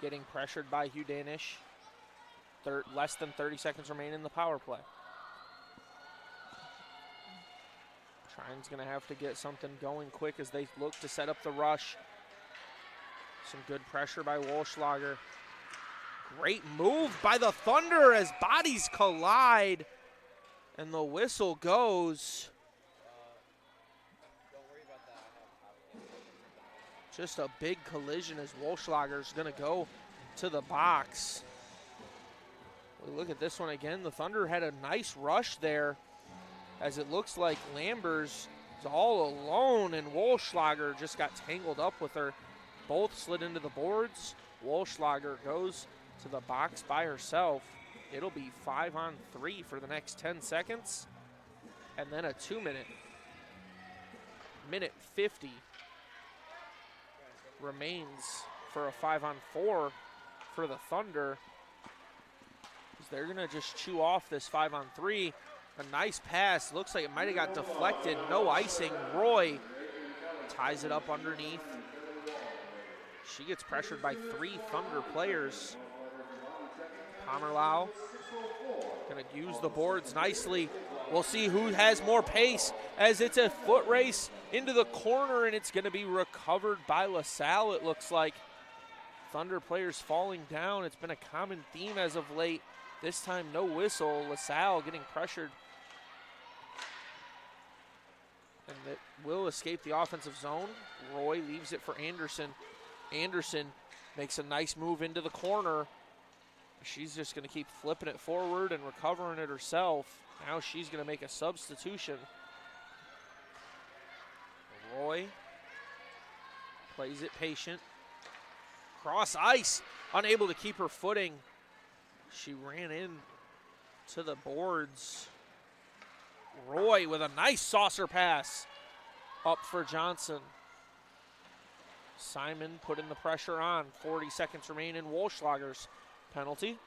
getting pressured by Hudanish. Less than 30 seconds remain in the power play. Trine's going to have to get something going quick as they look to set up the rush. Some good pressure by Walschlager. Great move by the Thunder as bodies collide, and the whistle goes. Just a big collision as Walschlager's going to go to the box. We look at this one again. The Thunder had a nice rush there, as it looks like Lambers is all alone, and Walschlager just got tangled up with her. Both slid into the boards. Walschlager goes to the box by herself. It'll be 5-on-3 for the next 10 seconds, and then a 2-minute. Minute 50 remains for a 5-on-4 for the Thunder. They're going to just chew off this 5-on-3. A nice pass. Looks like it might have got deflected. No icing. Roy ties it up underneath. She gets pressured by 3 Thunder players. Pomerlau going to use the boards nicely. We'll see who has more pace as it's a foot race into the corner, and it's going to be recovered by LaSalle, it looks like. Thunder players falling down. It's been a common theme as of late. This time, no whistle. LaSalle getting pressured. And it will escape the offensive zone. Roy leaves it for Anderson. Anderson makes a nice move into the corner. She's just going to keep flipping it forward and recovering it herself. Now she's going to make a substitution. Roy plays it patient. Cross ice, unable to keep her footing. She ran in to the boards. Roy with a nice saucer pass up for Johnson. Simon putting the pressure on. 40 seconds remain in Walschlager's penalty.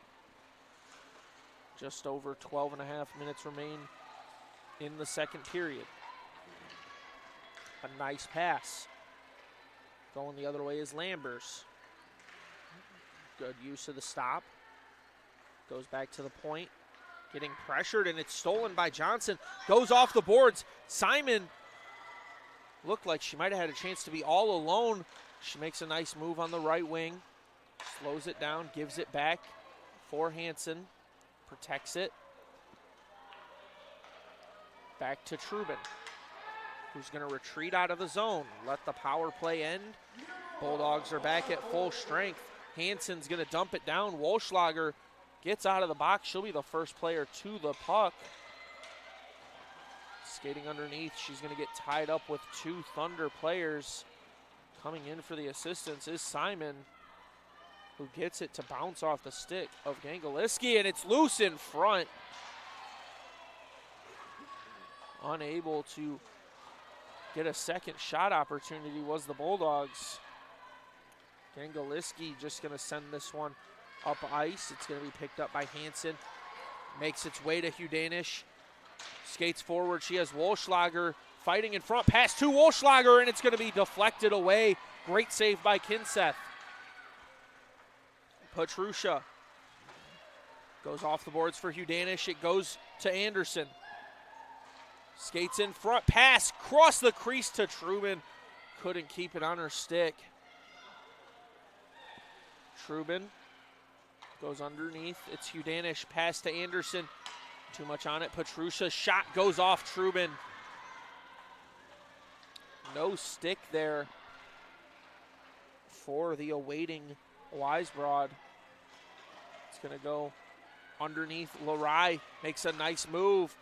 Just over 12 and a half minutes remain in the second period. A nice pass. Going the other way is Lambers. Good use of the stop. Goes back to the point. Getting pressured, and it's stolen by Johnson. Goes off the boards. Simon looked like she might have had a chance to be all alone. She makes a nice move on the right wing. Slows it down, gives it back for Hansen. Protects it. Back to Trubin, who's going to retreat out of the zone. Let the power play end. Bulldogs are back at full strength. Hansen's going to dump it down. Walschlager gets out of the box. She'll be the first player to the puck. Skating underneath. She's going to get tied up with two Thunder players. Coming in for the assistance is Simon, who gets it to bounce off the stick of Gangoliski, and it's loose in front. Unable to get a second shot opportunity was the Bulldogs. Gangoliski just going to send this one up ice. It's going to be picked up by Hansen. Makes its way to Hudanish. Skates forward. She has Walschlager fighting in front. Pass to Walschlager, and it's going to be deflected away. Great save by Kinseth. Petrusha goes off the boards for Hudanish. It goes to Anderson. Skates in front. Pass across the crease to Trubin. Couldn't keep it on her stick. Trubin goes underneath. It's Hudanish. Pass to Anderson. Too much on it. Petrusha's shot goes off Trubin. No stick there for the awaiting Weisbrod. It's going to go underneath. Larai makes a nice move.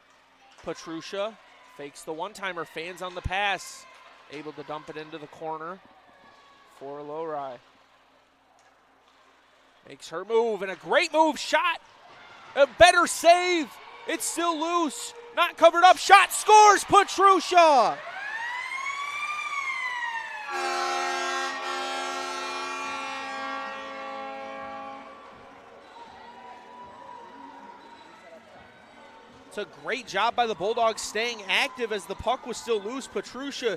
Petrusha fakes the one-timer. Fans on the pass. Able to dump it into the corner for Larai. Makes her move, and a great move. Shot. A better save. It's still loose. Not covered up. Shot. Scores. Petrusha. It's a great job by the Bulldogs staying active as the puck was still loose. Petrusha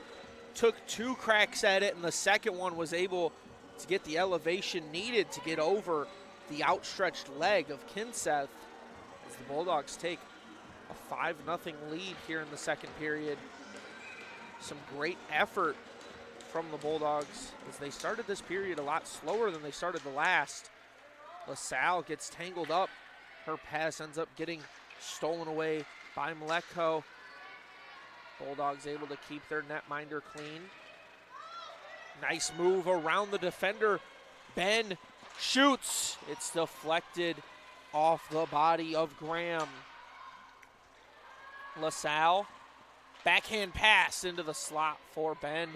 took two cracks at it, and the second one was able to get the elevation needed to get over the outstretched leg of Kinseth as the Bulldogs take a 5-0 lead here in the second period. Some great effort from the Bulldogs as they started this period a lot slower than they started the last. LaSalle gets tangled up. Her pass ends up getting stolen away by Mleko. Bulldogs able to keep their netminder clean. Nice move around the defender. Ben shoots. It's deflected off the body of Graham. LaSalle, backhand pass into the slot for Ben.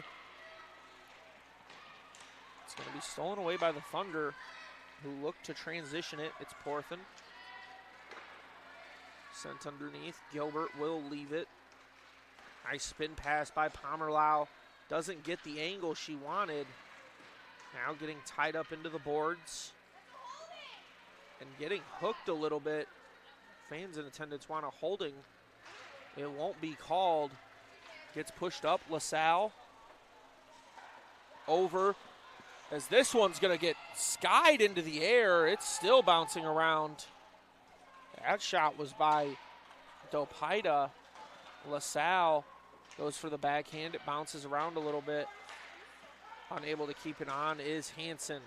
It's going to be stolen away by the Thunder, who look to transition it. It's Porthen. Sent underneath. Gilbert will leave it. Nice spin pass by Pomerlau. Doesn't get the angle she wanted. Now getting tied up into the boards. And getting hooked a little bit. Fans in attendance want a holding. It won't be called. Gets pushed up. LaSalle. Over. As this one's going to get skied into the air. It's still bouncing around. That shot was by Dopaida. LaSalle goes for the backhand. It bounces around a little bit. Unable to keep it on is Hansen.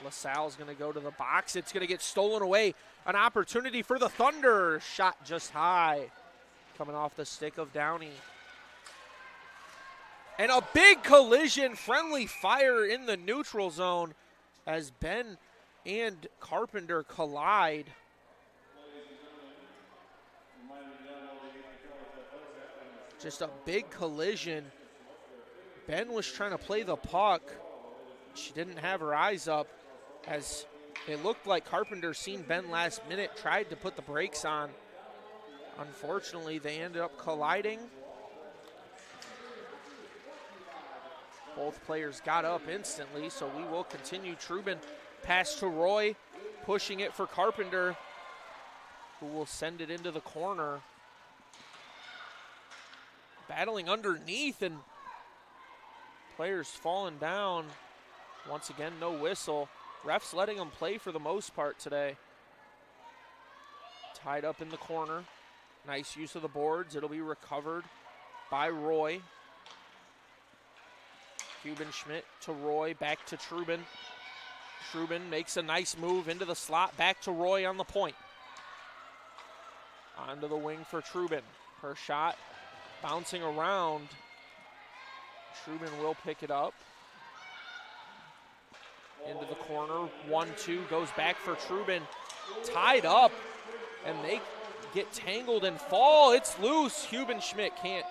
LaSalle's going to go to the box. It's going to get stolen away. An opportunity for the Thunder. Shot just high. Coming off the stick of Downey. And a big collision. Friendly fire in the neutral zone as Ben and Carpenter collide. Just a big collision. Ben was trying to play the puck. She didn't have her eyes up as it looked like Carpenter seen Ben last minute, tried to put the brakes on. Unfortunately, they ended up colliding. Both players got up instantly, so we will continue. Trubin pass to Roy, pushing it for Carpenter, who will send it into the corner. Battling underneath, and players falling down. Once again, no whistle. Refs letting them play for the most part today. Tied up in the corner. Nice use of the boards. It'll be recovered by Roy. Schmidt to Roy, back to Trubin. Trubin makes a nice move into the slot, back to Roy on the point. Onto the wing for Trubin. Her shot bouncing around. Trubin will pick it up. Into the corner, 1-2, goes back for Trubin. Tied up, and they get tangled and fall. It's loose. Schmidt can't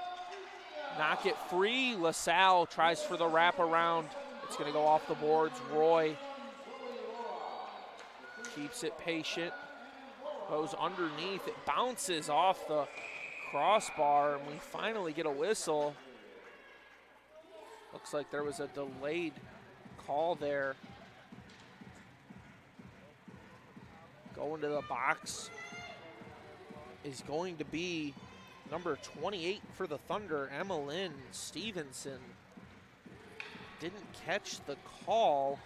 knock it free. LaSalle tries for the wraparound. It's going to go off the boards. Roy keeps it patient. Goes underneath. It bounces off the crossbar, and we finally get a whistle. Looks like there was a delayed call there. Going to the box is going to be number 28 for the Thunder, Emmeline Stevenson. Didn't catch the call.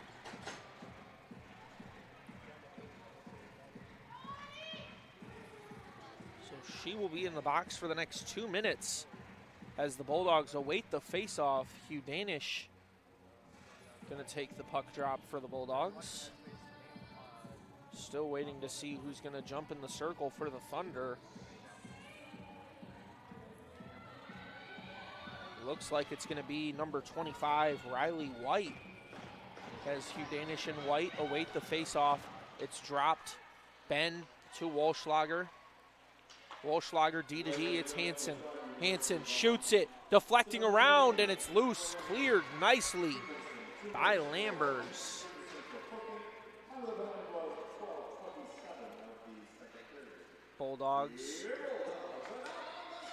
So she will be in the box for the next 2 minutes as the Bulldogs await the face-off. Hugh Danish going to take the puck drop for the Bulldogs. Still waiting to see who's going to jump in the circle for the Thunder. Looks like it's going to be number 25, Riley White, as Hugh Danish and White await the face-off. It's dropped. Ben to Walschlager. Walschlager D to D. It's Hansen. Hansen shoots it, deflecting around, and it's loose. Cleared nicely by Lambers. Bulldogs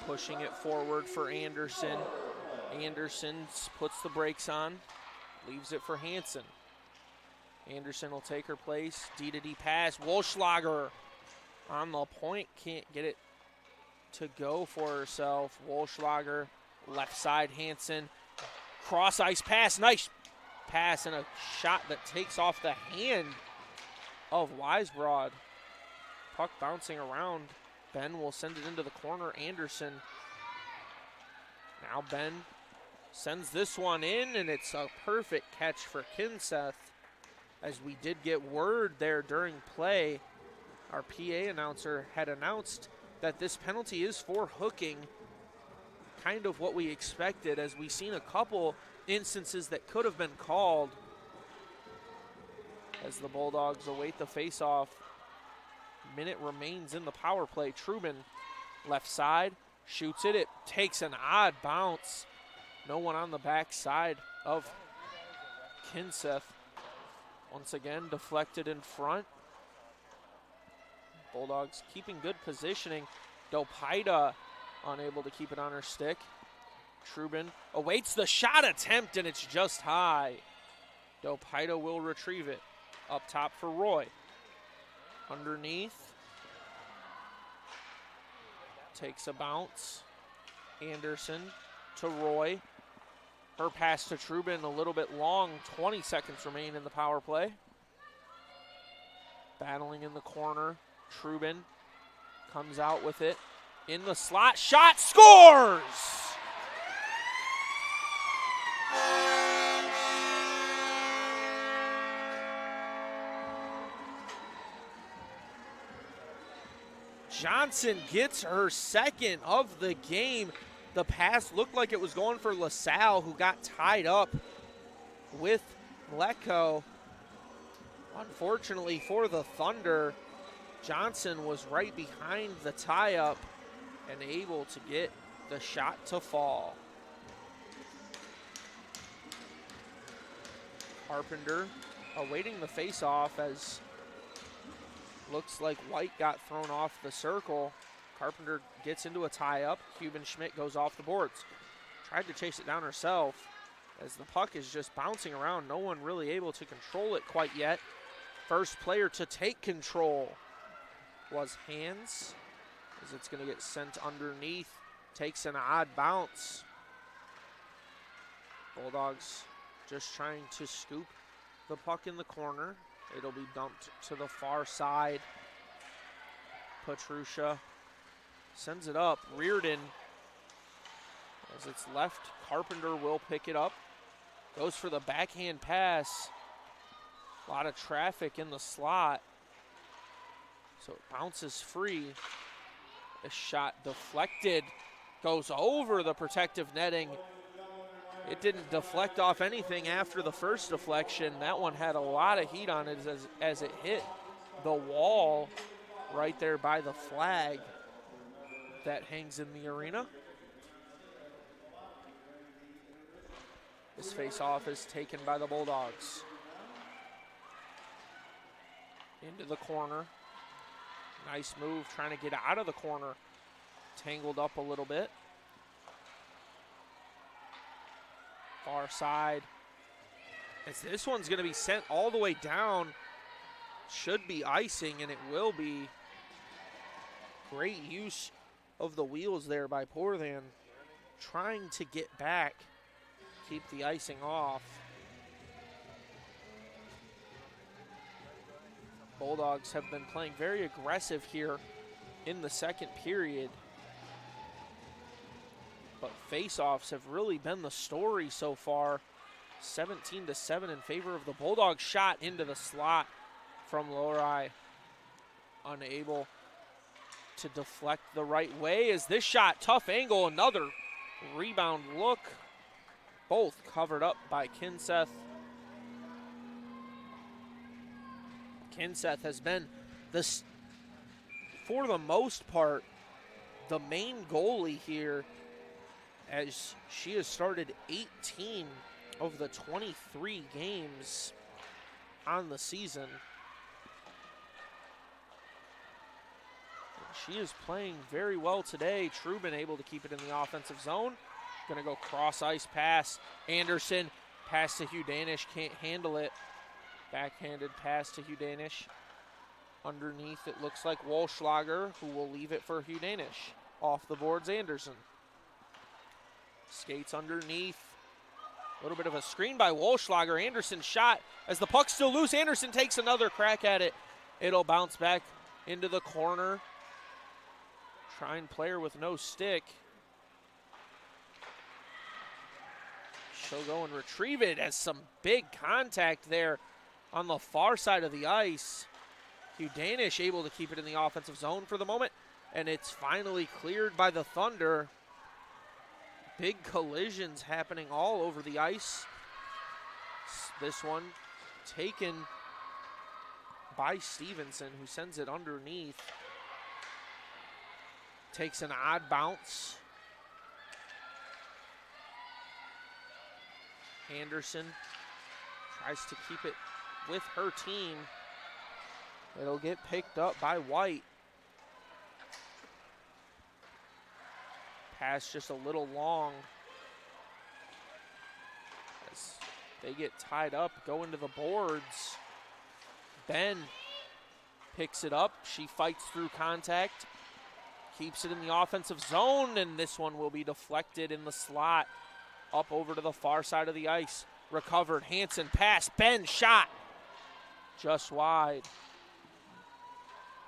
pushing it forward for Anderson. Anderson puts the brakes on, leaves it for Hansen. Anderson will take her place. D to D pass. Walschlager on the point, can't get it to go for herself. Walschlager, left side, Hansen. Cross ice pass, nice pass, and a shot that takes off the hand of Weisbrod. Puck bouncing around. Ben will send it into the corner. Anderson. Now Ben sends this one in, and it's a perfect catch for Kinseth. As we did get word there during play, our PA announcer had announced that this penalty is for hooking. Kind of what we expected, as we've seen a couple instances that could have been called. As the Bulldogs await the face-off. Minute remains in the power play. Trubin, left side, shoots it. It takes an odd bounce. No one on the back side of Kinseth. Once again, deflected in front. Bulldogs keeping good positioning. Dopida unable to keep it on her stick. Trubin awaits the shot attempt, and it's just high. Dopida will retrieve it. Up top for Roy. Underneath. Takes a bounce. Anderson to Roy. Her pass to Trubin a little bit long. 20 seconds remain in the power play. Battling in the corner. Trubin comes out with it. In the slot. Shot. Scores! Johnson gets her second of the game. The pass looked like it was going for LaSalle, who got tied up with Letco. Unfortunately for the Thunder, Johnson was right behind the tie-up and able to get the shot to fall. Carpenter awaiting the face-off, as looks like White got thrown off the circle. Carpenter gets into a tie-up. Cuban Schmidt goes off the boards. Tried to chase it down herself, as the puck is just bouncing around. No one really able to control it quite yet. First player to take control was Hands, as it's going to get sent underneath. Takes an odd bounce. Bulldogs just trying to scoop the puck in the corner. It'll be dumped to the far side. Petrusha sends it up. Reardon, as it's left, Carpenter will pick it up. Goes for the backhand pass. A lot of traffic in the slot, so it bounces free. A shot deflected, goes over the protective netting. It didn't deflect off anything after the first deflection. That one had a lot of heat on it as it hit the wall right there by the flag that hangs in the arena. This face-off is taken by the Bulldogs. Into the corner. Nice move trying to get out of the corner. Tangled up a little bit. Far side. As this one's going to be sent all the way down. Should be icing, and it will be. Great use of the wheels there by Porthan. Trying to get back. Keep the icing off. Bulldogs have been playing very aggressive here in the second period. But face-offs have really been the story so far. 17-7 in favor of the Bulldogs. Shot into the slot from Lori. Unable to deflect the right way. As this shot, tough angle, another rebound look. Both covered up by Kinseth. Kinseth has been, for the most part, the main goalie here, as she has started 18 of the 23 games on the season. And she is playing very well today. Trubin able to keep it in the offensive zone. Gonna go cross-ice pass. Anderson, pass to Hugh Danish, can't handle it. Backhanded pass to Hugh Danish. Underneath, it looks like Walschlager, who will leave it for Hugh Danish. Off the boards, Anderson. Skates underneath. A little bit of a screen by Walschlager. Anderson shot. As the puck's still loose, Anderson takes another crack at it. It'll bounce back into the corner. Trine player with no stick. She'll go and retrieve it, as some big contact there on the far side of the ice. Hugh Danish able to keep it in the offensive zone for the moment, and it's finally cleared by the Thunder. Big collisions happening all over the ice. This one taken by Stevenson, who sends it underneath. Takes an odd bounce. Anderson tries to keep it with her team. It'll get picked up by White. Pass just a little long. As they get tied up, go into the boards. Ben picks it up. She fights through contact. Keeps it in the offensive zone, and this one will be deflected in the slot. Up over to the far side of the ice. Recovered. Hansen pass. Ben shot. Just wide.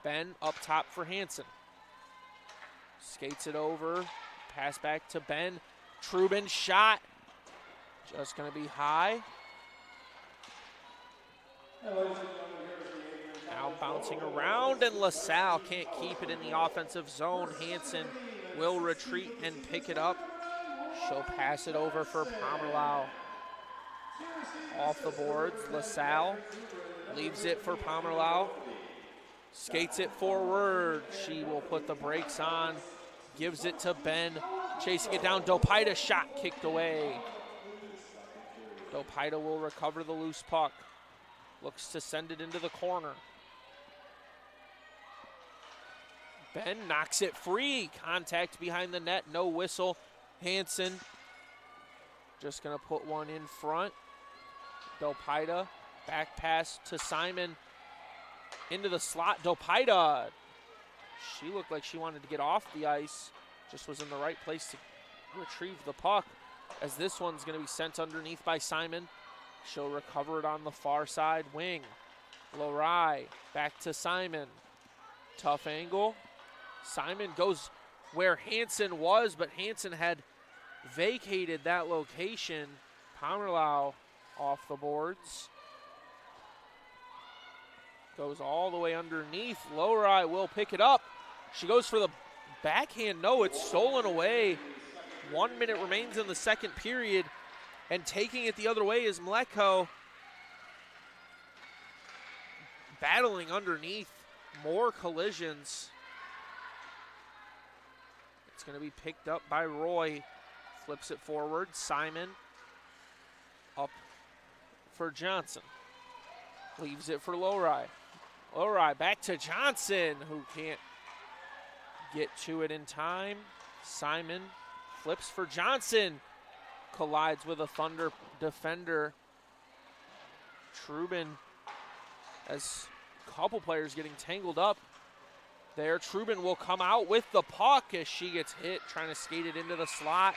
Ben up top for Hansen. Skates it over. Pass back to Ben. Trubin shot. Just going to be high. Now bouncing around, and LaSalle can't keep it in the offensive zone. Hansen will retreat and pick it up. She'll pass it over for Pomerlau. Off the boards, LaSalle leaves it for Pomerlau. Skates it forward. She will put the brakes on. Gives it to Ben. Chasing it down. Dopita shot kicked away. Dopita will recover the loose puck. Looks to send it into the corner. Ben knocks it free. Contact behind the net. No whistle. Hansen just going to put one in front. Dopita. Back pass to Simon. Into the slot. Dopita. She looked like she wanted to get off the ice. Just was in the right place to retrieve the puck. As this one's going to be sent underneath by Simon. She'll recover it on the far side wing. Lorai back to Simon. Tough angle. Simon goes where Hansen was, but Hansen had vacated that location. Pomerlau off the boards. Goes all the way underneath. Lorai will pick it up. She goes for the backhand. No, it's stolen away. 1 minute remains in the second period. And taking it the other way is Mleko. Battling underneath. More collisions. It's going to be picked up by Roy. Flips it forward. Simon up for Johnson. Leaves it for Lorai. Lorai back to Johnson, who can't get to it in time. Simon flips for Johnson. Collides with a Thunder defender. Trubin, as a couple players getting tangled up there. Trubin will come out with the puck as she gets hit, trying to skate it into the slot.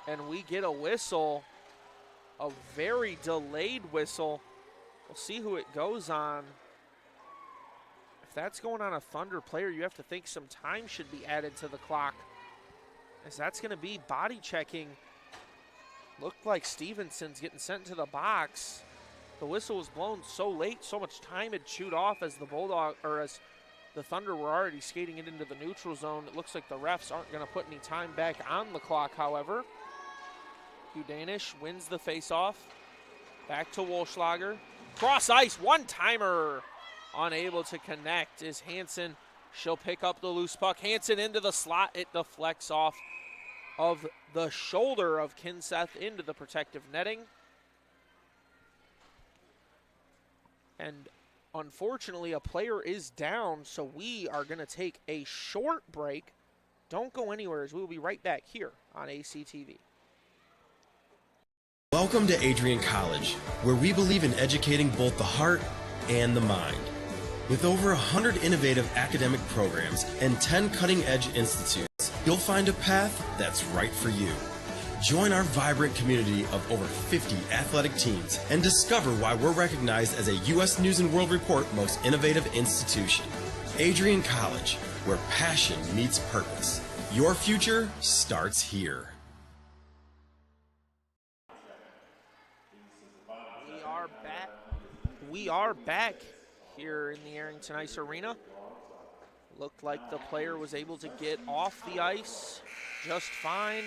And we get a whistle, a very delayed whistle. We'll see who it goes on. If that's going on a Thunder player, you have to think some time should be added to the clock, as that's going to be body checking. Looked like Stevenson's getting sent to the box. The whistle was blown so late, so much time had chewed off as as the Thunder were already skating it into the neutral zone. It looks like the refs aren't going to put any time back on the clock, however. Hugh Danish wins the faceoff. Back to Wolschlager. Cross ice, one-timer. Unable to connect is Hansen. She'll pick up the loose puck. Hansen into the slot. It deflects off of the shoulder of Kinseth into the protective netting. And unfortunately, a player is down, so we are going to take a short break. Don't go anywhere, as we will be right back here on ACTV. Welcome to Adrian College, where we believe in educating both the heart and the mind. With over 100 innovative academic programs and 10 cutting-edge institutes, you'll find a path that's right for you. Join our vibrant community of over 50 athletic teams and discover why we're recognized as a U.S. News & World Report Most Innovative Institution. Adrian College, where passion meets purpose. Your future starts here. We are back here in the Arrington Ice Arena. Looked like the player was able to get off the ice just fine.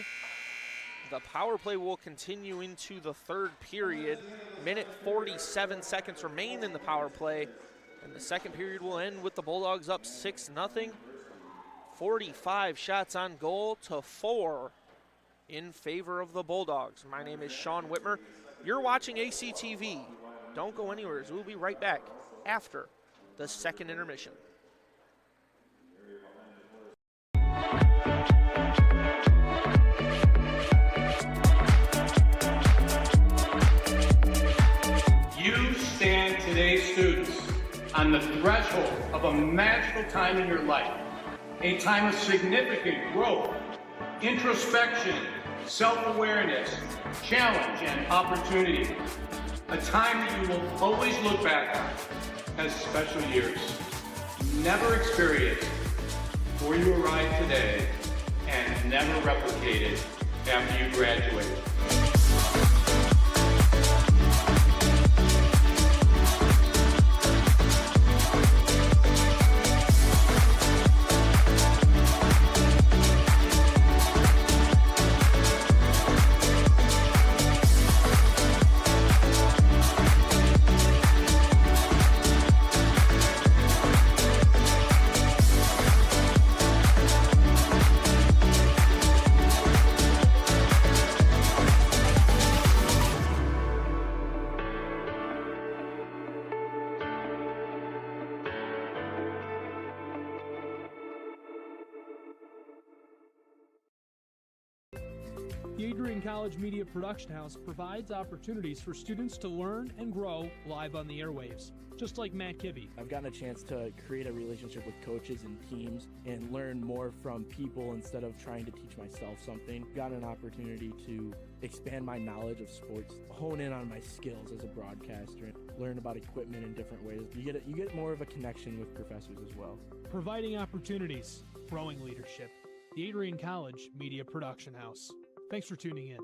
The power play will continue into the third period. Minute 47 seconds remain in the power play. And the second period will end with the Bulldogs up 6-0. 45 shots on goal to 4 in favor of the Bulldogs. My name is Sean Whitmer. You're watching ACTV. Don't go anywhere, as we'll be right back after the second intermission. You stand today, students, on the threshold of a magical time in your life, a time of significant growth, introspection, self-awareness, challenge, and opportunity. A time that you will always look back on as special years. Never experienced before you arrived today, and never replicated after you graduated. Adrian College Media Production House provides opportunities for students to learn and grow live on the airwaves, just like Matt Kibbe. I've gotten a chance to create a relationship with coaches and teams and learn more from people instead of trying to teach myself something. Gotten an opportunity to expand my knowledge of sports, hone in on my skills as a broadcaster, and learn about equipment in different ways. You get more of a connection with professors as well. Providing opportunities, growing leadership. The Adrian College Media Production House. Thanks for tuning in.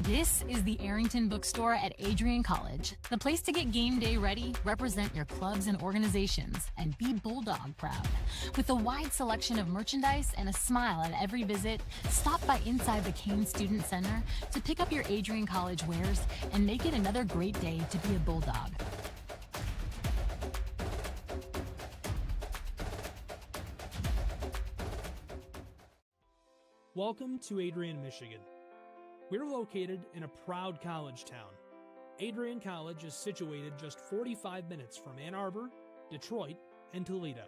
This is the Arrington Bookstore at Adrian College, the place to get game day ready, represent your clubs and organizations, and be Bulldog proud. With a wide selection of merchandise and a smile at every visit, stop by inside the Kane Student Center to pick up your Adrian College wares and make it another great day to be a Bulldog. Welcome to Adrian, Michigan. We're located in a proud college town. Adrian College is situated just 45 minutes from Ann Arbor, Detroit, and Toledo.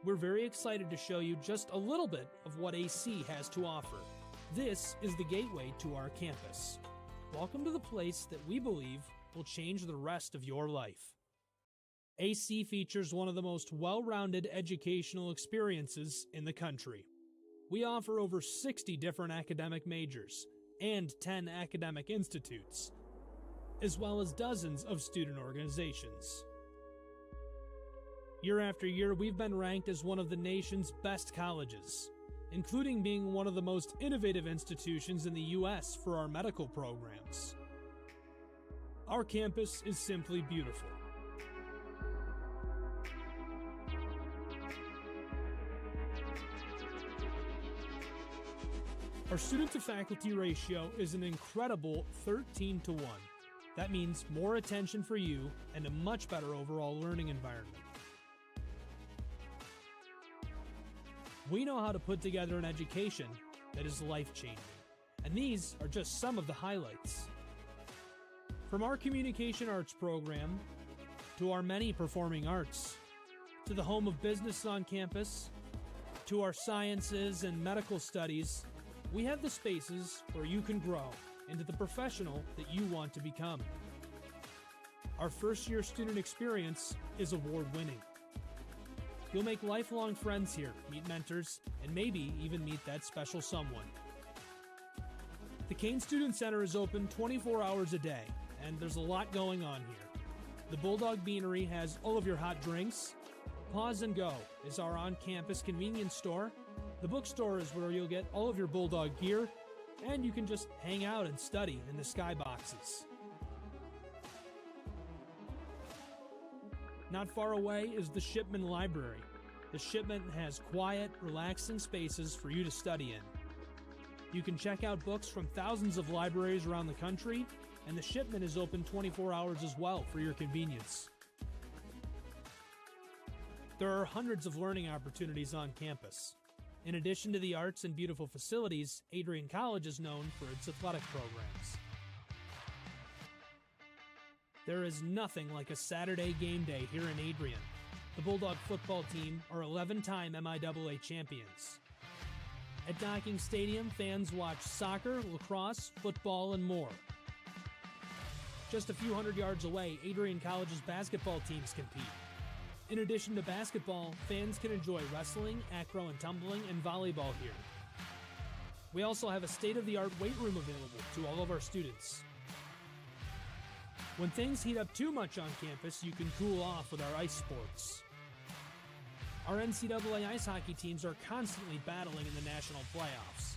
We're very excited to show you just a little bit of what AC has to offer. This is the gateway to our campus. Welcome to the place that we believe will change the rest of your life. AC features one of the most well-rounded educational experiences in the country. We offer over 60 different academic majors and 10 academic institutes, as well as dozens of student organizations. Year after year, we've been ranked as one of the nation's best colleges, including being one of the most innovative institutions in the U.S. for our medical programs. Our campus is simply beautiful. Our student-to-faculty ratio is an incredible 13-to-1. That means more attention for you and a much better overall learning environment. We know how to put together an education that is life-changing, and these are just some of the highlights. From our communication arts program, to our many performing arts, to the home of business on campus, to our sciences and medical studies, we have the spaces where you can grow into the professional that you want to become. Our first-year student experience is award-winning. You'll make lifelong friends here, meet mentors, and maybe even meet that special someone. The Kane Student Center is open 24 hours a day, and there's a lot going on here. The Bulldog Beanery has all of your hot drinks. Pause and Go is our on-campus convenience store. The bookstore is where you'll get all of your Bulldog gear, and you can just hang out and study in the skyboxes. Not far away is the Shipman Library. The Shipman has quiet, relaxing spaces for you to study in. You can check out books from thousands of libraries around the country, and the Shipman is open 24 hours as well for your convenience. There are hundreds of learning opportunities on campus. In addition to the arts and beautiful facilities, Adrian College is known for its athletic programs. There is nothing like a Saturday game day here in Adrian. The Bulldog football team are 11-time MIAA champions. At Docking Stadium, fans watch soccer, lacrosse, football, and more. Just a few hundred yards away, Adrian College's basketball teams compete. In addition to basketball, fans can enjoy wrestling, acro and tumbling, and volleyball here. We also have a state-of-the-art weight room available to all of our students. When things heat up too much on campus, you can cool off with our ice sports. Our NCAA ice hockey teams are constantly battling in the national playoffs.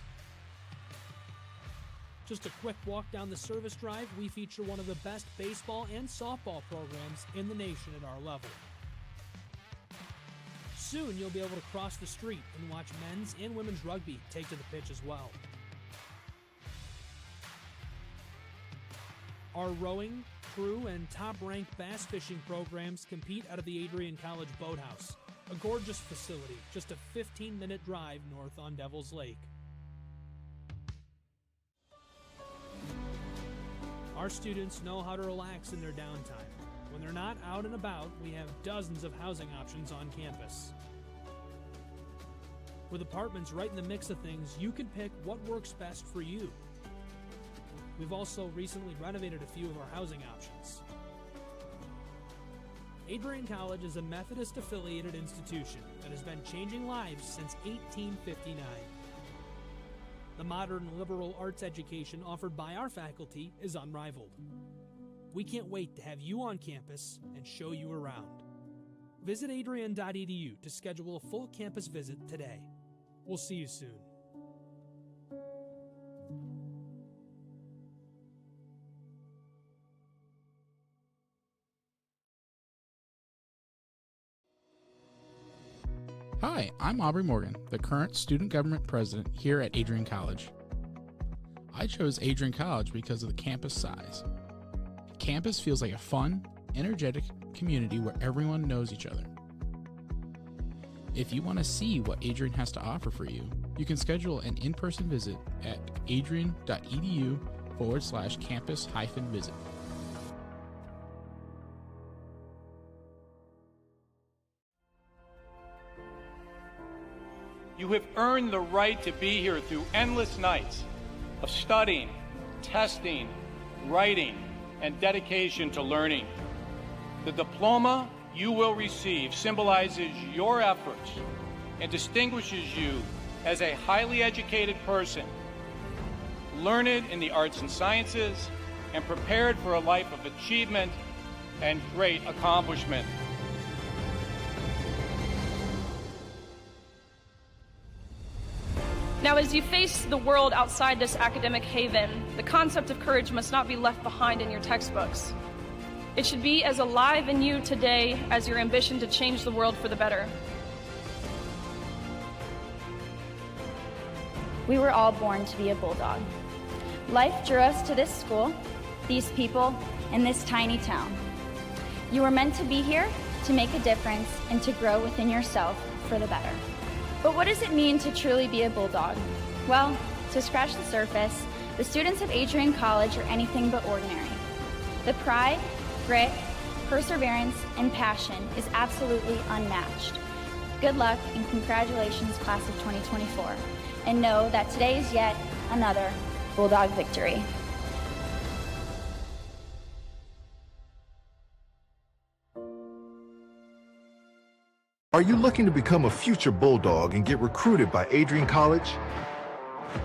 Just a quick walk down the service drive, we feature one of the best baseball and softball programs in the nation at our level. Soon you'll be able to cross the street and watch men's and women's rugby take to the pitch as well. Our rowing, crew, and top-ranked bass fishing programs compete out of the Adrian College Boathouse, a gorgeous facility just a 15-minute drive north on Devil's Lake. Our students know how to relax in their downtime. When they're not out and about, we have dozens of housing options on campus. With apartments right in the mix of things, you can pick what works best for you. We've also recently renovated a few of our housing options. Adrian College is a Methodist-affiliated institution that has been changing lives since 1859. The modern liberal arts education offered by our faculty is unrivaled. We can't wait to have you on campus and show you around. Visit adrian.edu to schedule a full campus visit today. We'll see you soon. Hi, I'm Aubrey Morgan, the current student government president here at Adrian College. I chose Adrian College because of the campus size. Campus feels like a fun, energetic community where everyone knows each other. If you want to see what Adrian has to offer for you, you can schedule an in-person visit at adrian.edu/campus-visit. You have earned the right to be here through endless nights of studying, testing, writing, and dedication to learning. The diploma you will receive symbolizes your efforts and distinguishes you as a highly educated person, learned in the arts and sciences, and prepared for a life of achievement and great accomplishment. Now, as you face the world outside this academic haven, the concept of courage must not be left behind in your textbooks. It should be as alive in you today as your ambition to change the world for the better. We were all born to be a Bulldog. Life drew us to this school, these people, and this tiny town. You were meant to be here to make a difference and to grow within yourself for the better. But what does it mean to truly be a Bulldog? Well, to scratch the surface, the students of Adrian College are anything but ordinary. The pride, grit, perseverance, and passion is absolutely unmatched. Good luck and congratulations, class of 2024. And know that today is yet another Bulldog victory. Are you looking to become a future Bulldog and get recruited by Adrian College?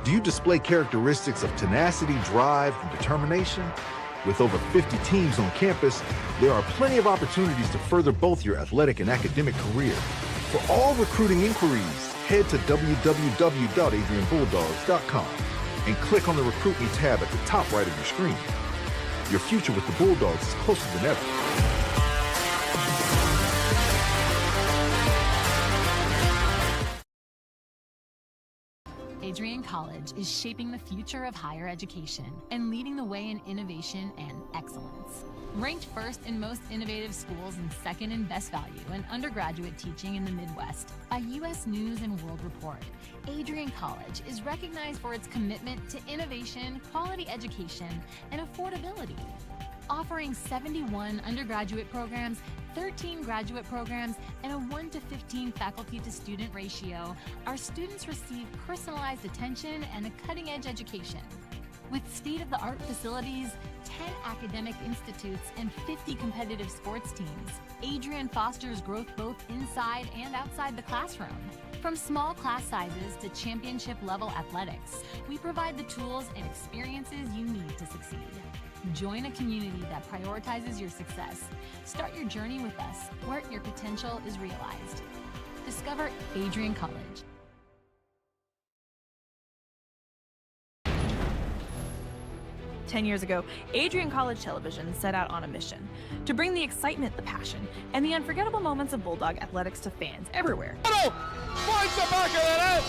Do you display characteristics of tenacity, drive, and determination? With over 50 teams on campus, there are plenty of opportunities to further both your athletic and academic career. For all recruiting inquiries, head to www.adrianbulldogs.com and click on the Recruit Me tab at the top right of your screen. Your future with the Bulldogs is closer than ever. Adrian College is shaping the future of higher education and leading the way in innovation and excellence. Ranked first in most innovative schools and second in best value in undergraduate teaching in the Midwest by U.S. News and World Report, Adrian College is recognized for its commitment to innovation, quality education, and affordability. Offering 71 undergraduate programs, 13 graduate programs, and a 1:15 faculty-to-student ratio, our students receive personalized attention and a cutting-edge education. With state-of-the-art facilities, 10 academic institutes, and 50 competitive sports teams, Adrian fosters growth both inside and outside the classroom. From small class sizes to championship-level athletics, we provide the tools and experiences you need to succeed. Join a community that prioritizes your success. Start your journey with us, where your potential is realized. Discover Adrian College. Ten years ago, Adrian College Television set out on a mission to bring the excitement, the passion, and the unforgettable moments of Bulldog athletics to fans everywhere. Finds the back of the net!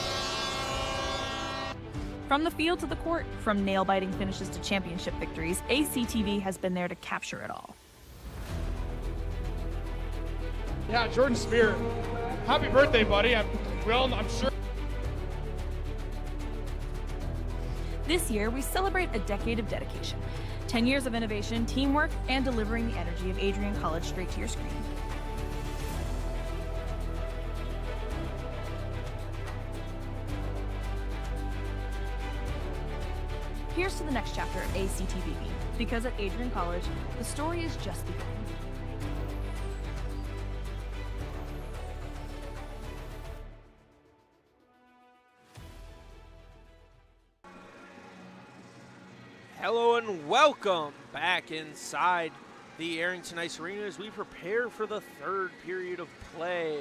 From the field to the court, from nail-biting finishes to championship victories, ACTV has been there to capture it all. Yeah, Jordan Spear. Happy birthday, buddy. I'm sure. This year, we celebrate a decade of dedication, 10 years of innovation, teamwork, and delivering the energy of Adrian College straight to your screen. Here's to the next chapter at ACTV, because at Adrian College, the story is just beginning. Hello and welcome back inside the Arrington Ice Arena as we prepare for the third period of play.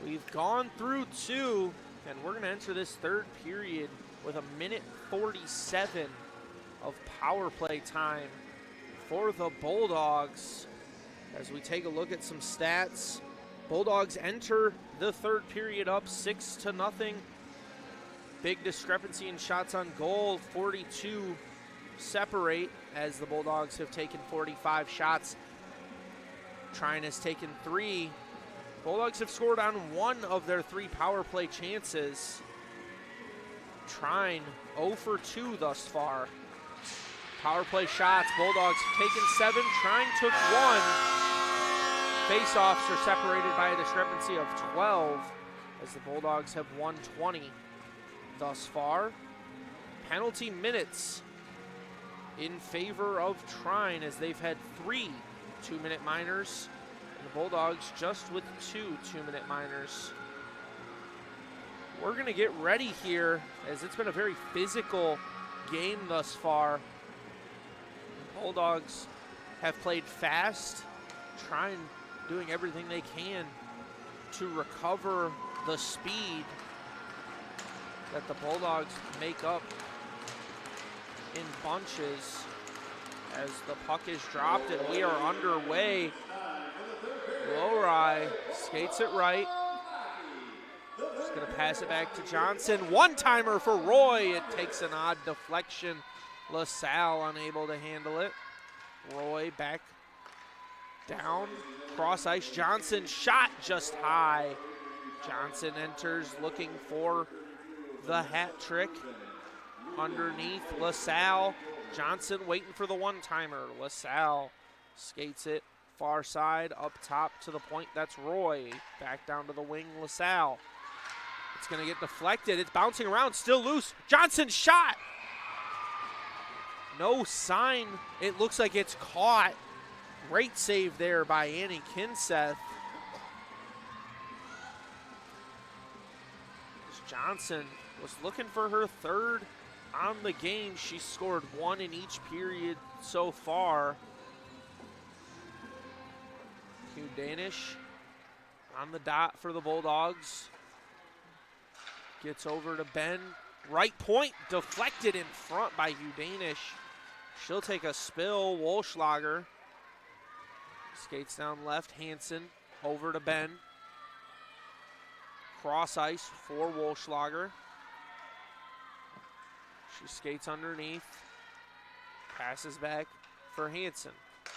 We've gone through two, and we're going to enter this third period with 1:47 of power play time for the Bulldogs. As we take a look at some stats Bulldogs enter the third period up 6-0. Big discrepancy in shots on goal, 42 separate as the Bulldogs have taken 45 shots. Trine has taken 3. Bulldogs have scored on 1 of their 3 power play chances. Trine 0 for 2 thus far. Power play shots, Bulldogs taken 7, Trine took 1. Face-offs are separated by a discrepancy of 12 as the Bulldogs have won 20 thus far. Penalty minutes in favor of Trine as they've had 3 2-minute minors, and the Bulldogs just with 2 2-minute minors. We're going to get ready here as it's been a very physical game thus far. The Bulldogs have played fast, Trine doing everything they can to recover the speed that the Bulldogs make up in bunches as the puck is dropped and we are underway. Lowry skates it right. Just gonna pass it back to Johnson. One-timer for Roy. It takes an odd deflection. LaSalle unable to handle it. Roy back down. Cross ice. Johnson shot just high. Johnson enters looking for the hat trick. Underneath LaSalle. Johnson waiting for the one-timer. LaSalle skates it far side up top to the point. That's Roy. Back down to the wing, LaSalle. It's going to get deflected. It's bouncing around, still loose. Johnson shot. No sign. It looks like it's caught. Great save there by Annie Kinseth. Johnson was looking for her 3rd on the game. She scored 1 in each period so far. Hugh Danish on the dot for the Bulldogs. Gets over to Ben. Right point deflected in front by Hugh Danish. She'll take a spill. Wolschlager skates down left. Hansen over to Ben. Cross ice for Wolschlager. She skates underneath. Passes back for Hansen.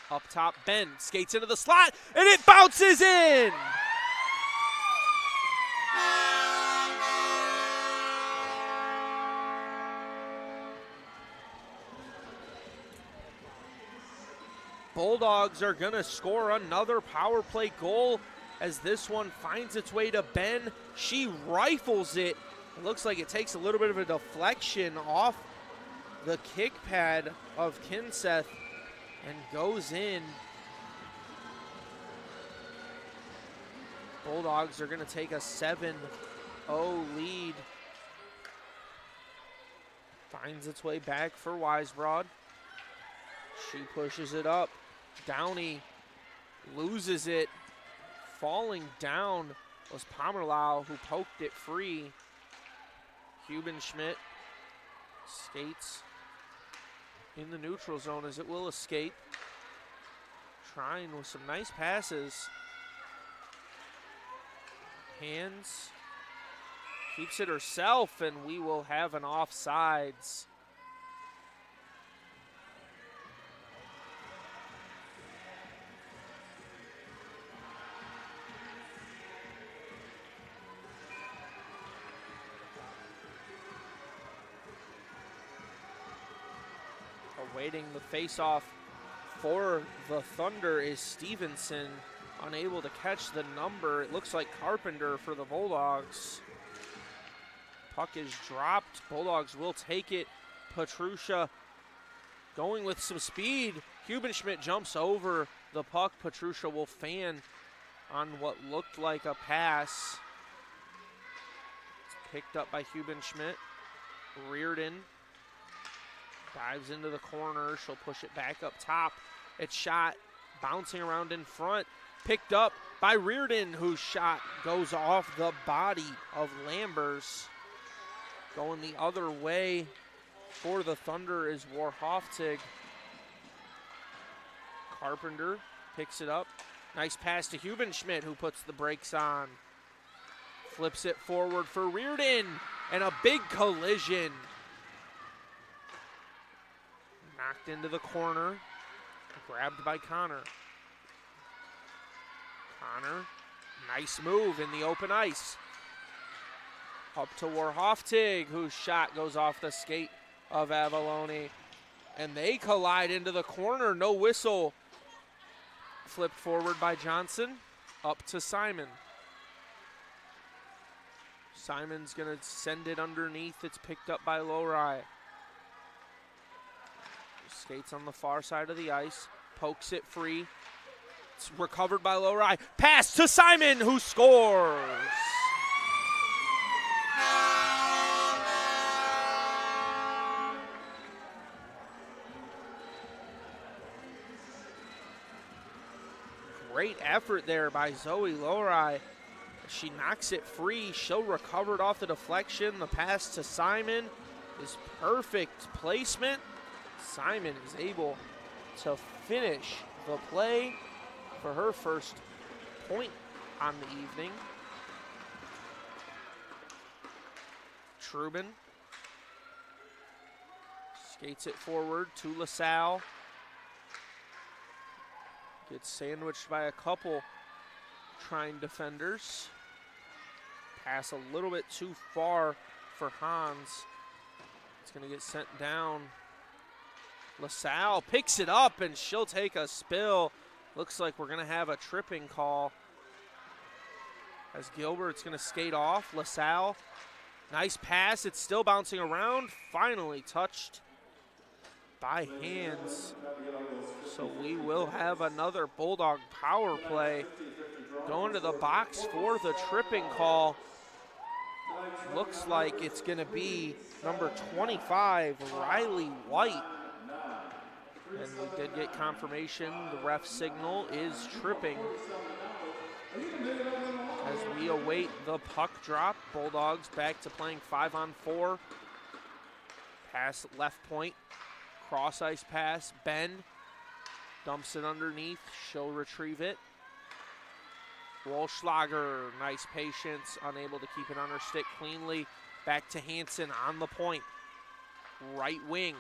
Up top, Ben skates into the slot, and it bounces in! Bulldogs are going to score another power play goal as this one finds its way to Ben. She rifles it. It looks like it takes a little bit of a deflection off the kick pad of Kinseth and goes in. Bulldogs are going to take a 7-0 lead. Finds its way back for Weisbrod. She pushes it up. Downey loses it. Falling down was Pomerlau, who poked it free. Hubenschmidt skates in the neutral zone as it will escape. Trine with some nice passes. Hands. Keeps it herself, and we will have an offsides. Awaiting the face-off for the Thunder is Stevenson, unable to catch the number. It looks like Carpenter for the Bulldogs. Puck is dropped. Bulldogs will take it. Petrusha going with some speed. Hubenschmidt jumps over the puck. Petrusha will fan on what looked like a pass. It's picked up by Hubenschmidt. Reardon dives into the corner. She'll push it back up top. It's shot bouncing around in front. Picked up by Reardon, whose shot goes off the body of Lambers. Going the other way for the Thunder is Warhoftig. Carpenter picks it up. Nice pass to Hubenschmidt, who puts the brakes on. Flips it forward for Reardon, and a big collision. Knocked into the corner, grabbed by Connor. Connor, nice move in the open ice. Up to Warhoftig, whose shot goes off the skate of Avalone. And they collide into the corner, no whistle. Flipped forward by Johnson, up to Simon. Simon's gonna send it underneath, it's picked up by Lowry. Skates on the far side of the ice, pokes it free. It's recovered by Lowry. Pass to Simon, who scores. Great effort there by Zoe Lowry. She knocks it free. She'll recover it off the deflection. The pass to Simon is perfect placement. Simon is able to finish the play for her first point on the evening. Trubin skates it forward to LaSalle. Gets sandwiched by a couple Trine defenders. Pass a little bit too far for Hans. It's going to get sent down. LaSalle picks it up, and she'll take a spill. Looks like we're going to have a tripping call. As Gilbert's going to skate off. LaSalle, nice pass. It's still bouncing around. Finally touched by hands. So we will have another Bulldog power play. Going to the box for the tripping call. Looks like it's going to be number 25, Riley White. And we did get confirmation. The ref signal is tripping. As we await the puck drop, Bulldogs back to playing 5-on-4. Pass left point. Cross ice pass. Ben dumps it underneath. She'll retrieve it. Walschlager, nice patience, unable to keep it on her stick cleanly. Back to Hansen on the point. Right wing.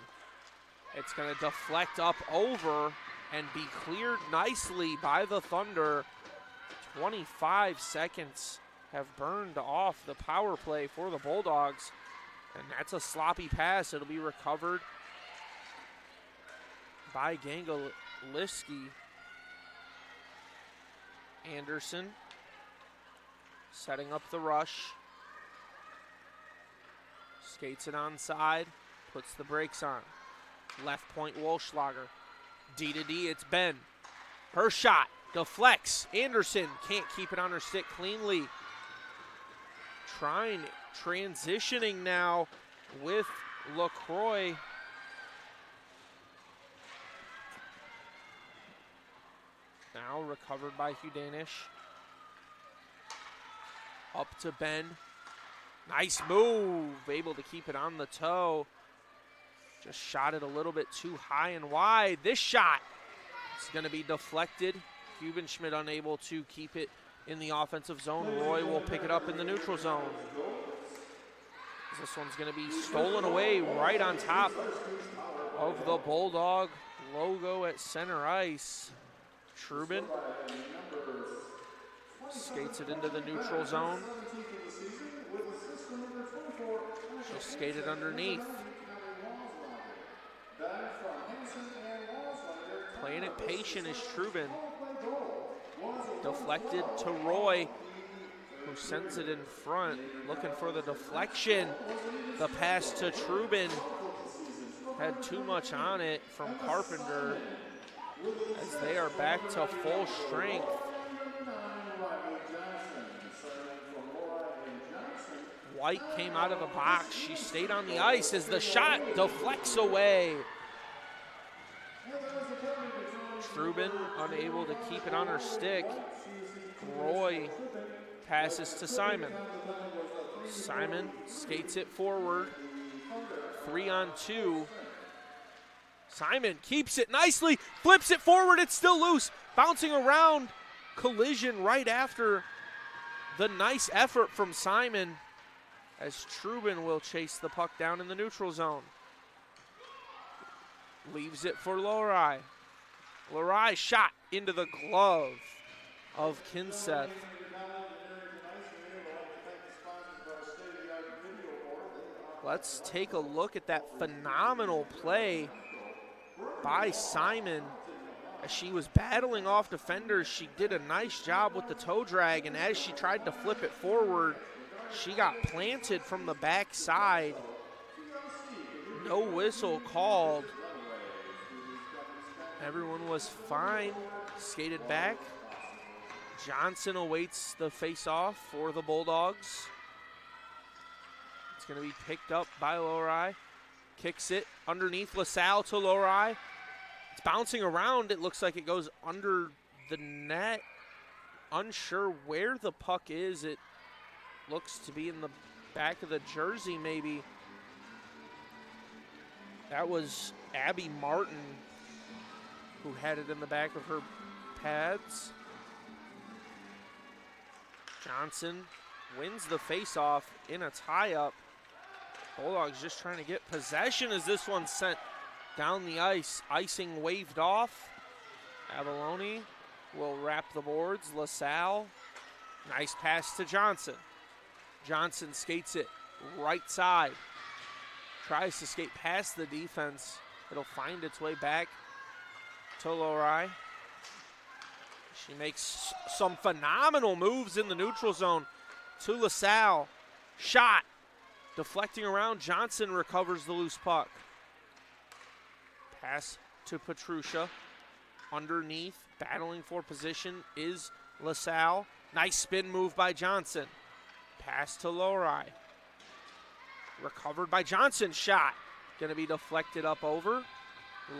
It's going to deflect up over and be cleared nicely by the Thunder. 25 seconds have burned off the power play for the Bulldogs. And that's a sloppy pass. It'll be recovered by Gangaliski. Anderson setting up the rush. Skates it onside, puts the brakes on. Left point Walschlager. D to D, it's Ben. Her shot deflects. Anderson can't keep it on her stick cleanly. Trine transitioning now with LaCroix. Now recovered by Hudanish. Up to Ben. Nice move. Able to keep it on the toe. Just shot it a little bit too high and wide. This shot is going to be deflected. Hubenschmidt unable to keep it in the offensive zone. Roy will pick it up in the neutral zone. This one's going to be stolen away right on top of the Bulldog logo at center ice. Trubin skates it into the neutral zone. She'll skate it underneath. Playing it patient is Trubin. Deflected to Roy, who sends it in front, looking for the deflection. The pass to Trubin had too much on it from Carpenter, as they are back to full strength. White came out of the box. She stayed on the ice as the shot deflects away. Trubin unable to keep it on her stick. Roy passes to Simon. Simon skates it forward. 3-on-2. Simon keeps it nicely, flips it forward, it's still loose. Bouncing around collision right after the nice effort from Simon, as Trubin will chase the puck down in the neutral zone. Leaves it for Lorai. Lorai shot into the glove of Kinseth. Let's take a look at that phenomenal play by Simon. As she was battling off defenders, she did a nice job with the toe drag, and as she tried to flip it forward, she got planted from the backside. No whistle called. Everyone was fine, skated back. Johnson awaits the face-off for the Bulldogs. It's going to be picked up by Lorai. Kicks it underneath LaSalle to Lorai. It's bouncing around. It looks like it goes under the net. Unsure where the puck is. It looks to be in the back of the jersey, maybe. That was Abby Martin who had it in the back of her pads. Johnson wins the face-off in a tie-up. Bulldogs just trying to get possession as this one's sent down the ice. Icing waved off. Avalone will wrap the boards. LaSalle, nice pass to Johnson. Johnson skates it right side. Tries to skate past the defense. It'll find its way back to Lorai. She makes some phenomenal moves in the neutral zone to LaSalle. Shot. Deflecting around, Johnson recovers the loose puck. Pass to Petrusha. Underneath, battling for position is LaSalle. Nice spin move by Johnson. Pass to Lorai. Recovered by Johnson. Shot. Going to be deflected up over.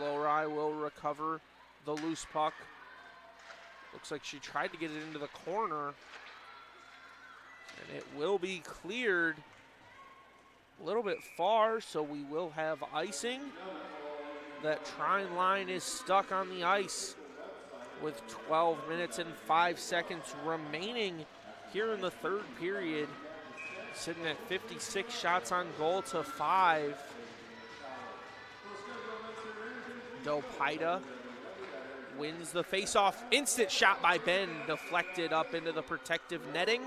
Lorai will recover the loose puck. Looks like she tried to get it into the corner. And it will be cleared a little bit far, so we will have icing. That Trine line is stuck on the ice with 12 minutes and 5 seconds remaining here in the third period. Sitting at 56 shots on goal to 5. Dopida wins the faceoff. Instant shot by Ben, deflected up into the protective netting.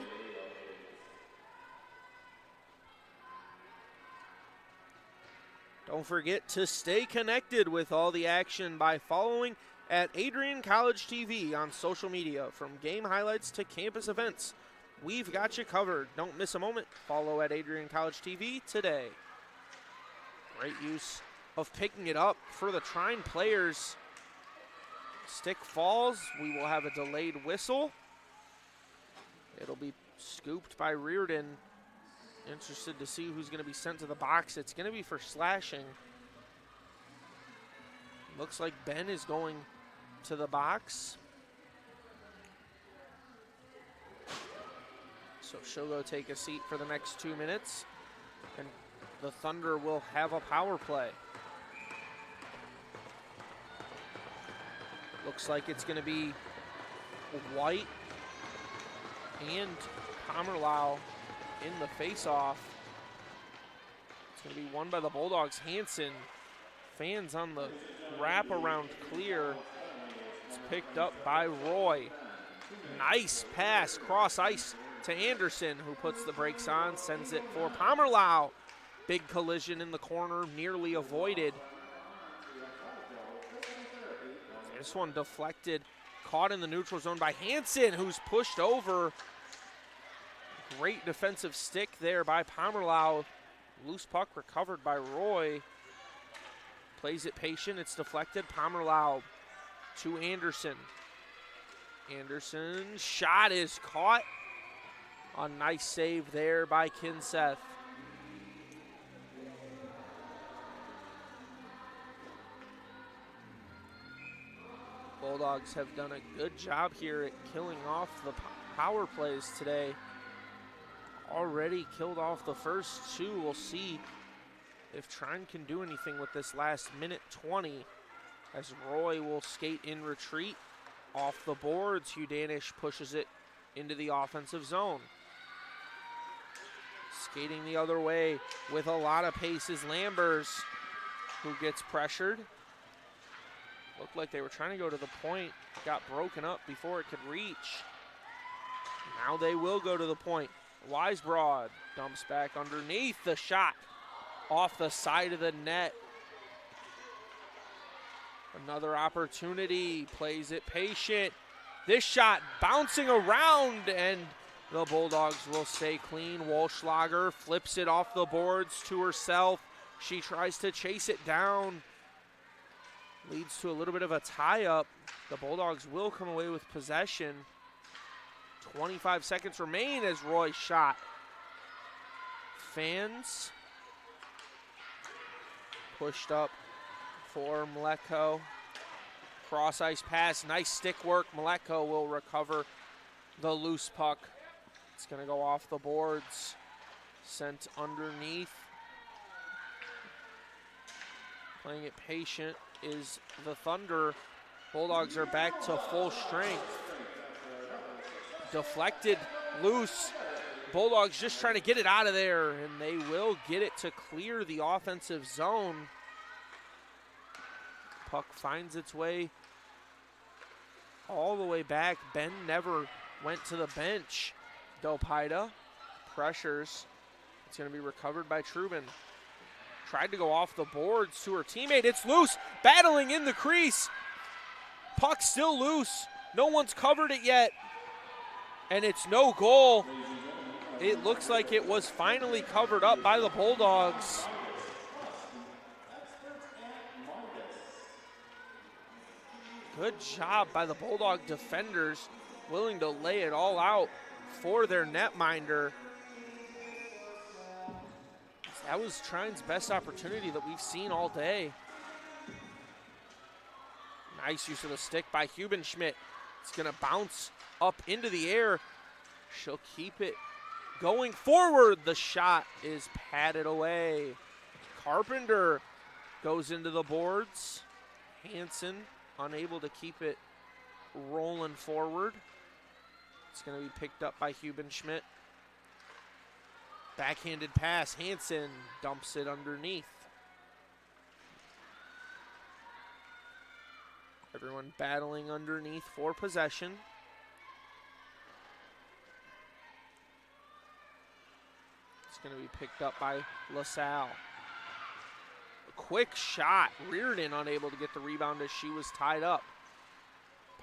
Don't forget to stay connected with all the action by following at Adrian College TV on social media. From game highlights to campus events, we've got you covered. Don't miss a moment. Follow at Adrian College TV today. Great use of picking it up for the Trine players. Stick falls. We will have a delayed whistle. It'll be scooped by Reardon. Interested to see who's going to be sent to the box. It's going to be for slashing. Looks like Ben is going to the box. So she'll go take a seat for the next 2 minutes. And the Thunder will have a power play. Looks like it's going to be White and Pomerlau in the face-off. It's going to be won by the Bulldogs. Hansen, fans on the wraparound clear. It's picked up by Roy. Nice pass cross ice to Anderson, who puts the brakes on, sends it for Pomerlau. Big collision in the corner, nearly avoided. This one deflected, caught in the neutral zone by Hansen, who's pushed over. Great defensive stick there by Pomerlau. Loose puck recovered by Roy. Plays it patient, it's deflected. Pomerlau to Anderson. Anderson's shot is caught. A nice save there by Kinseth. Bulldogs have done a good job here at killing off the power plays today. Already killed off the first two. We'll see if Trine can do anything with this last minute 20 as Roy will skate in retreat. off the boards. Hudanish pushes it into the offensive zone. Skating the other way with a lot of pace is Lambers, who gets pressured. Looked like they were trying to go to the point. Got broken up before it could reach. Now they will go to the point. Weisbrod dumps back underneath. The shot off the side of the net. Another opportunity. Plays it patient. This shot bouncing around, and the Bulldogs will stay clean. Walschlager flips it off the boards to herself. She tries to chase it down. Leads to a little bit of a tie-up. The Bulldogs will come away with possession. 25 seconds remain as Roy's shot. Fans pushed up for Mleko. Cross ice pass, nice stick work. Mleko will recover the loose puck. It's going to go off the boards. Sent underneath. Playing it patient is the Thunder. Bulldogs are back to full strength. Deflected, loose. Bulldogs just trying to get it out of there, and they will get it to clear the offensive zone. Puck finds its way all the way back. Ben never went to the bench. Delpida pressures. It's going to be recovered by Trubin. Tried to go off the boards to her teammate. It's loose. Battling in the crease. Puck still loose. No one's covered it yet. And it's no goal. It looks like it was finally covered up by the Bulldogs. Good job by the Bulldog defenders, willing to lay it all out for their netminder. That was Trine's best opportunity that we've seen all day. Nice use of the stick by Hubenschmidt. It's going to bounce up into the air. She'll keep it going forward. The shot is patted away. Carpenter goes into the boards. Hansen unable to keep it rolling forward. It's going to be picked up by Hubenschmidt. Backhanded pass. Hansen dumps it underneath. Everyone battling underneath for possession. It's going to be picked up by LaSalle. A quick shot. Reardon unable to get the rebound as she was tied up.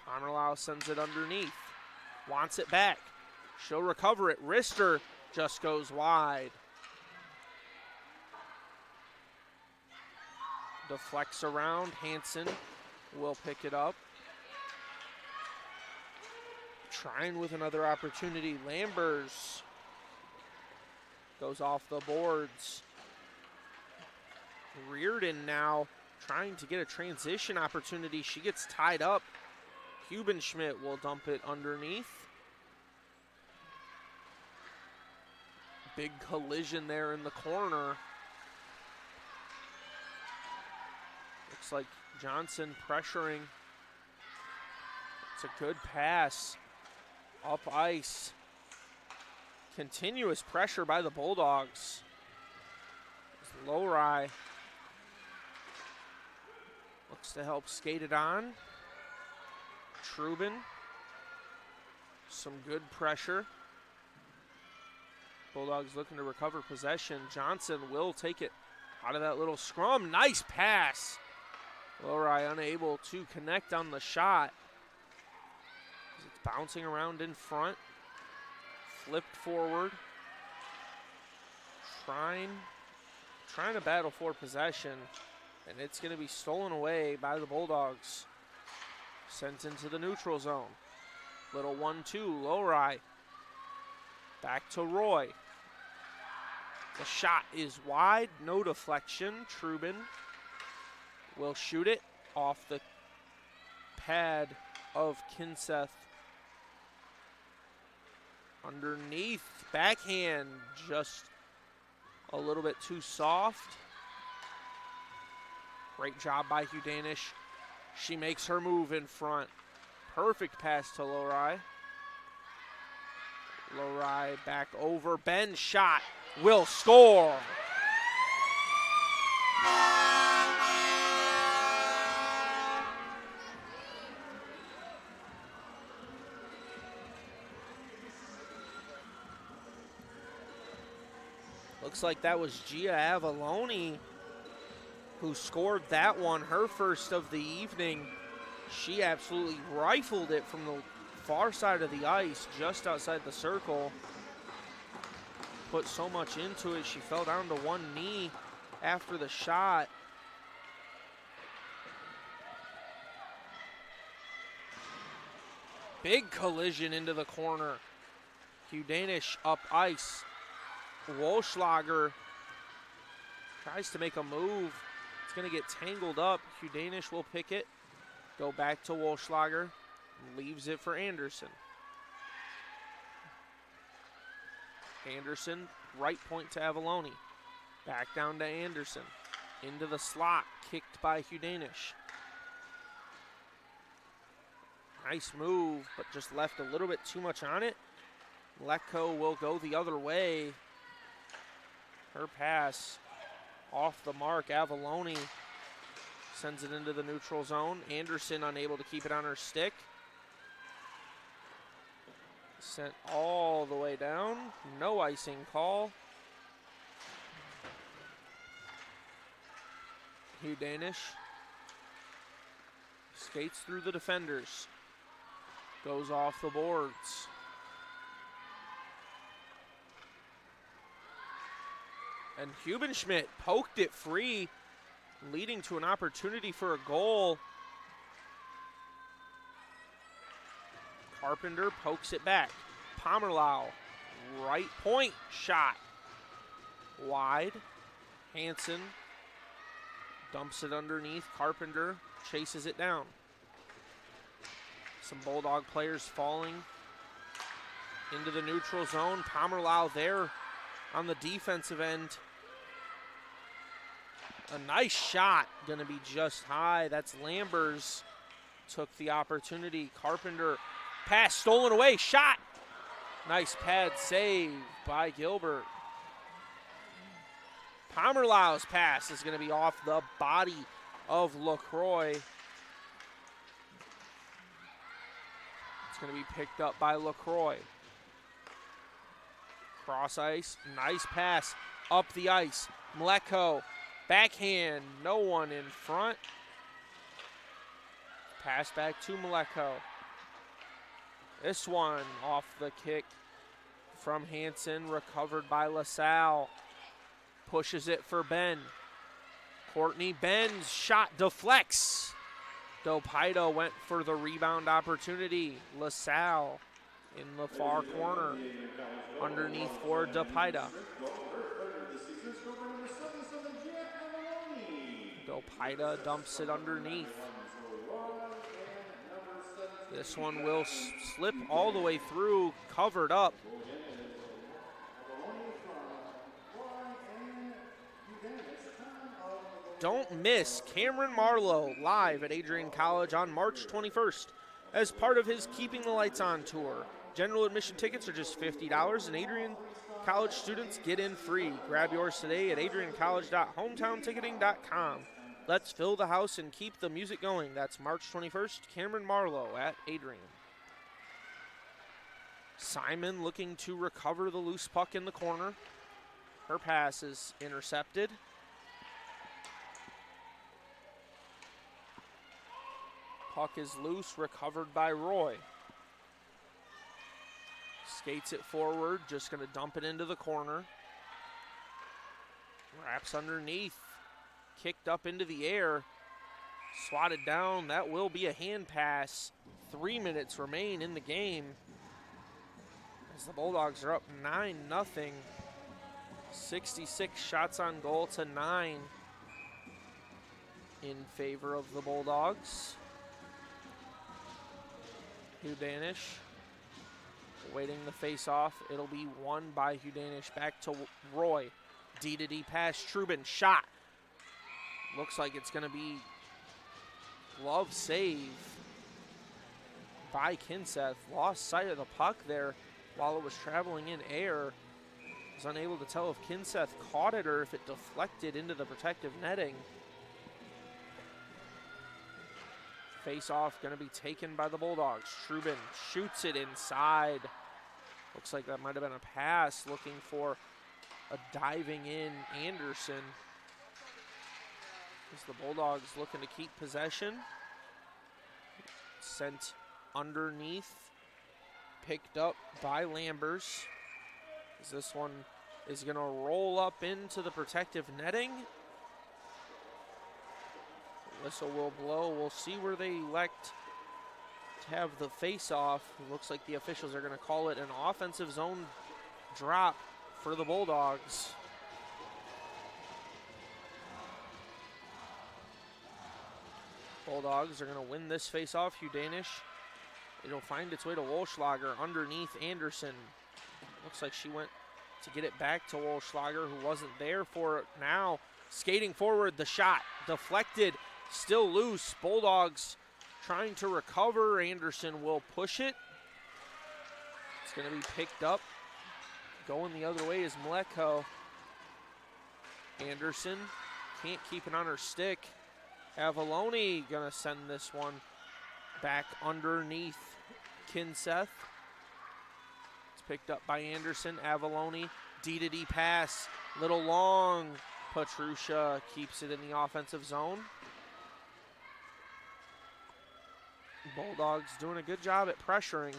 Pomerlau sends it underneath. Wants it back. She'll recover it. Rister just goes wide. Deflects around. Hansen will pick it up. Trine with another opportunity. Lambers goes off the boards. Reardon now trying to get a transition opportunity. She gets tied up. Hubenschmidt will dump it underneath. Big collision there in the corner. Looks like Johnson pressuring. It's a good pass. Up ice. Continuous pressure by the Bulldogs. Lowry looks to help skate it on. Trubin. Some good pressure. Bulldogs looking to recover possession. Johnson will take it out of that little scrum. Nice pass. Lowry unable to connect on the shot. It's bouncing around in front. Flipped forward. Trying to battle for possession. And it's going to be stolen away by the Bulldogs. Sent into the neutral zone. Little 1-2. Lowry. Back to Roy. The shot is wide. No deflection. Trubin will shoot it off the pad of Kinseth. Underneath. Backhand. Just a little bit too soft. Great job by Hudanish. She makes her move in front. Perfect pass to Lorai. Lorai back over. Ben shot. Will score. Looks like that was Gia Avalone who scored that one, her first of the evening. She absolutely rifled it from the far side of the ice, just outside the circle. Put so much into it, she fell down to one knee after the shot. Big collision into the corner. Hugh Danish up ice. Wolschlager tries to make a move. It's going to get tangled up. Hugh Danish will pick it. Go back to Wolschlager. Leaves it for Anderson. Anderson, right point to Avalone. Back down to Anderson. Into the slot. Kicked by Hugh Danish. Nice move, but just left a little bit too much on it. Letko will go the other way. Her pass off the mark. Avalone sends it into the neutral zone. Anderson unable to keep it on her stick. Sent all the way down. No icing call. Hugh Danish skates through the defenders. Goes off the boards. And Hubenschmidt poked it free, leading to an opportunity for a goal. Carpenter pokes it back. Pomerlau, right point shot. Wide. Hansen dumps it underneath. Carpenter chases it down. Some Bulldog players falling into the neutral zone. Pomerlau there on the defensive end. A nice shot, gonna be just high. That's Lambers. Took the opportunity. Carpenter, pass stolen away, shot. Nice pad save by Gilbert. Pomerlau's pass is gonna be off the body of LaCroix. It's gonna be picked up by LaCroix. Cross ice, nice pass up the ice. Mleko, backhand, no one in front. Pass back to Mleko. This one off the kick from Hansen, recovered by LaSalle. Pushes it for Ben. Courtney Ben's shot deflects. Dopaido went for the rebound opportunity. LaSalle in the far corner, underneath for Dopaido. Dopaido dumps it underneath. This one will slip all the way through, covered up. Don't miss Cameron Marlowe live at Adrian College on March 21st as part of his Keeping the Lights On tour. General admission tickets are just $50 and Adrian College students get in free. Grab yours today at adriancollege.hometownticketing.com. Let's fill the house and keep the music going. That's March 21st, Cameron Marlowe at Adrian. Simon looking to recover the loose puck in the corner. Her pass is intercepted. Puck is loose, recovered by Roy. Skates it forward, just going to dump it into the corner. Wraps underneath. Kicked up into the air. Swatted down. That will be a hand pass. 3 minutes remain in the game as the Bulldogs are up 9-0. 66 shots on goal to 9 in favor of the Bulldogs. Hugh Danish waiting the face-off. It'll be won by Hugh Danish. Back to Roy. D-to-D pass. Trubin shot. Looks like it's going to be glove save. by Kinseth. Lost sight of the puck there while it was traveling in air. Was unable to tell if Kinseth caught it or if it deflected into the protective netting. Face-off going to be taken by the Bulldogs. Trubin shoots it inside. Looks like that might have been a pass, looking for a diving in Anderson. As the Bulldogs looking to keep possession. Sent underneath. Picked up by Lambers. As this one is going to roll up into the protective netting. Whistle will blow. We'll see where they elect to have the face-off. It looks like the officials are going to call it an offensive zone drop for the Bulldogs. Bulldogs are going to win this face-off. Hugh Danish. It'll find its way to Wolschlager underneath Anderson. Looks like she went to get it back to Wolschlager, who wasn't there for it now. Skating forward, the shot deflected, still loose. Bulldogs trying to recover. Anderson will push it. It's going to be picked up. Going the other way is Mleko. Anderson can't keep it on her stick. Avalone going to send this one back underneath Kinseth. It's picked up by Anderson. Avalone, D-to-D pass. Little long. Petrusha keeps it in the offensive zone. Bulldogs doing a good job at pressuring.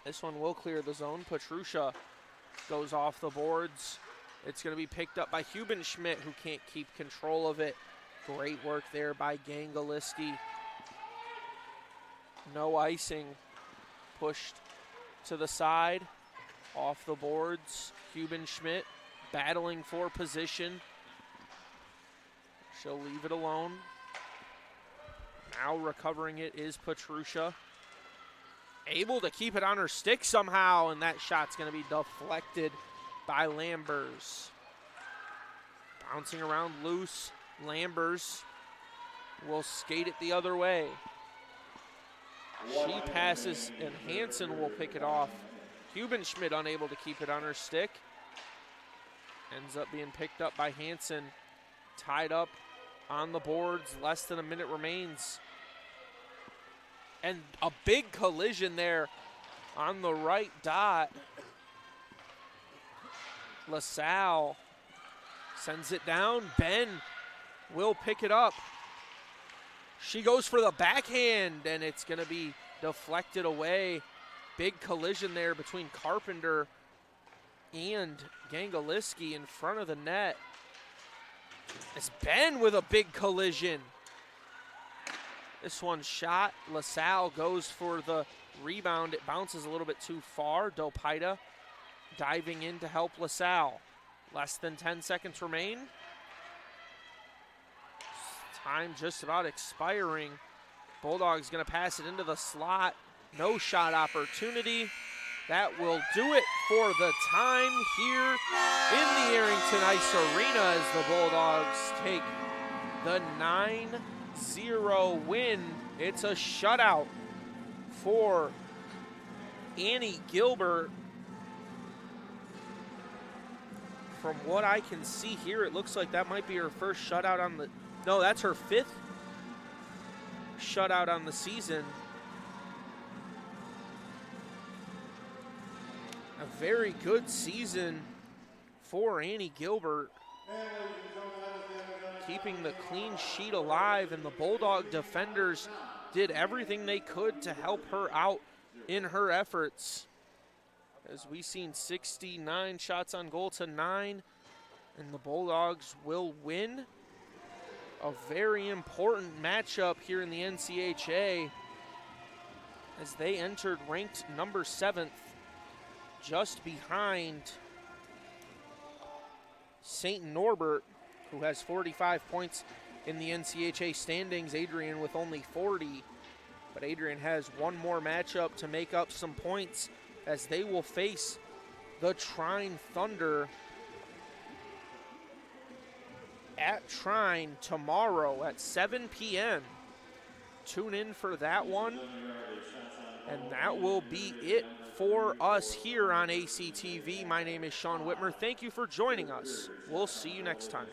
This one will clear the zone. Petrusha goes off the boards. It's going to be picked up by Hubenschmidt, who can't keep control of it. Great work there by Gangaliski. No icing. Pushed to the side. Off the boards. Hubenschmidt battling for position. She'll leave it alone. Now recovering it is Petrusha. Able to keep it on her stick somehow, and that shot's going to be deflected by Lambers. Bouncing around loose. Lambers will skate it the other way. She passes, and Hansen will pick it off. Hubenschmidt unable to keep it on her stick. Ends up being picked up by Hansen. Tied up on the boards. Less than a minute remains. And a big collision there on the right dot. LaSalle sends it down. Ben will pick it up. She goes for the backhand, and it's going to be deflected away. Big collision there between Carpenter and Gangaliski in front of the net. It's Ben with a big collision. This one shot. LaSalle goes for the rebound. It bounces a little bit too far. Dopaida diving in to help LaSalle. Less than 10 seconds remain. Time just about expiring. Bulldogs going to pass it into the slot. No shot opportunity. That will do it for the time here in the Arrington Ice Arena as the Bulldogs take the 9-0 win. It's a shutout for Annie Gilbert. From what I can see here, it looks like that might be her first shutout on the... No, that's her 5th shutout on the season. A very good season for Annie Gilbert. Keeping the clean sheet alive, and the Bulldog defenders did everything they could to help her out in her efforts. As we've seen 69 shots on goal to 9, and the Bulldogs will win a very important matchup here in the NCAA as they entered ranked number 7th, just behind St. Norbert, who has 45 points in the NCAA standings. Adrian with only 40. But Adrian has one more matchup to make up some points as they will face the Trine Thunder at Trine tomorrow at 7 p.m. tune in for that one. And that will be it for us here on ACTV. My name is Sean Whitmer. Thank you for joining us. We'll see you next time.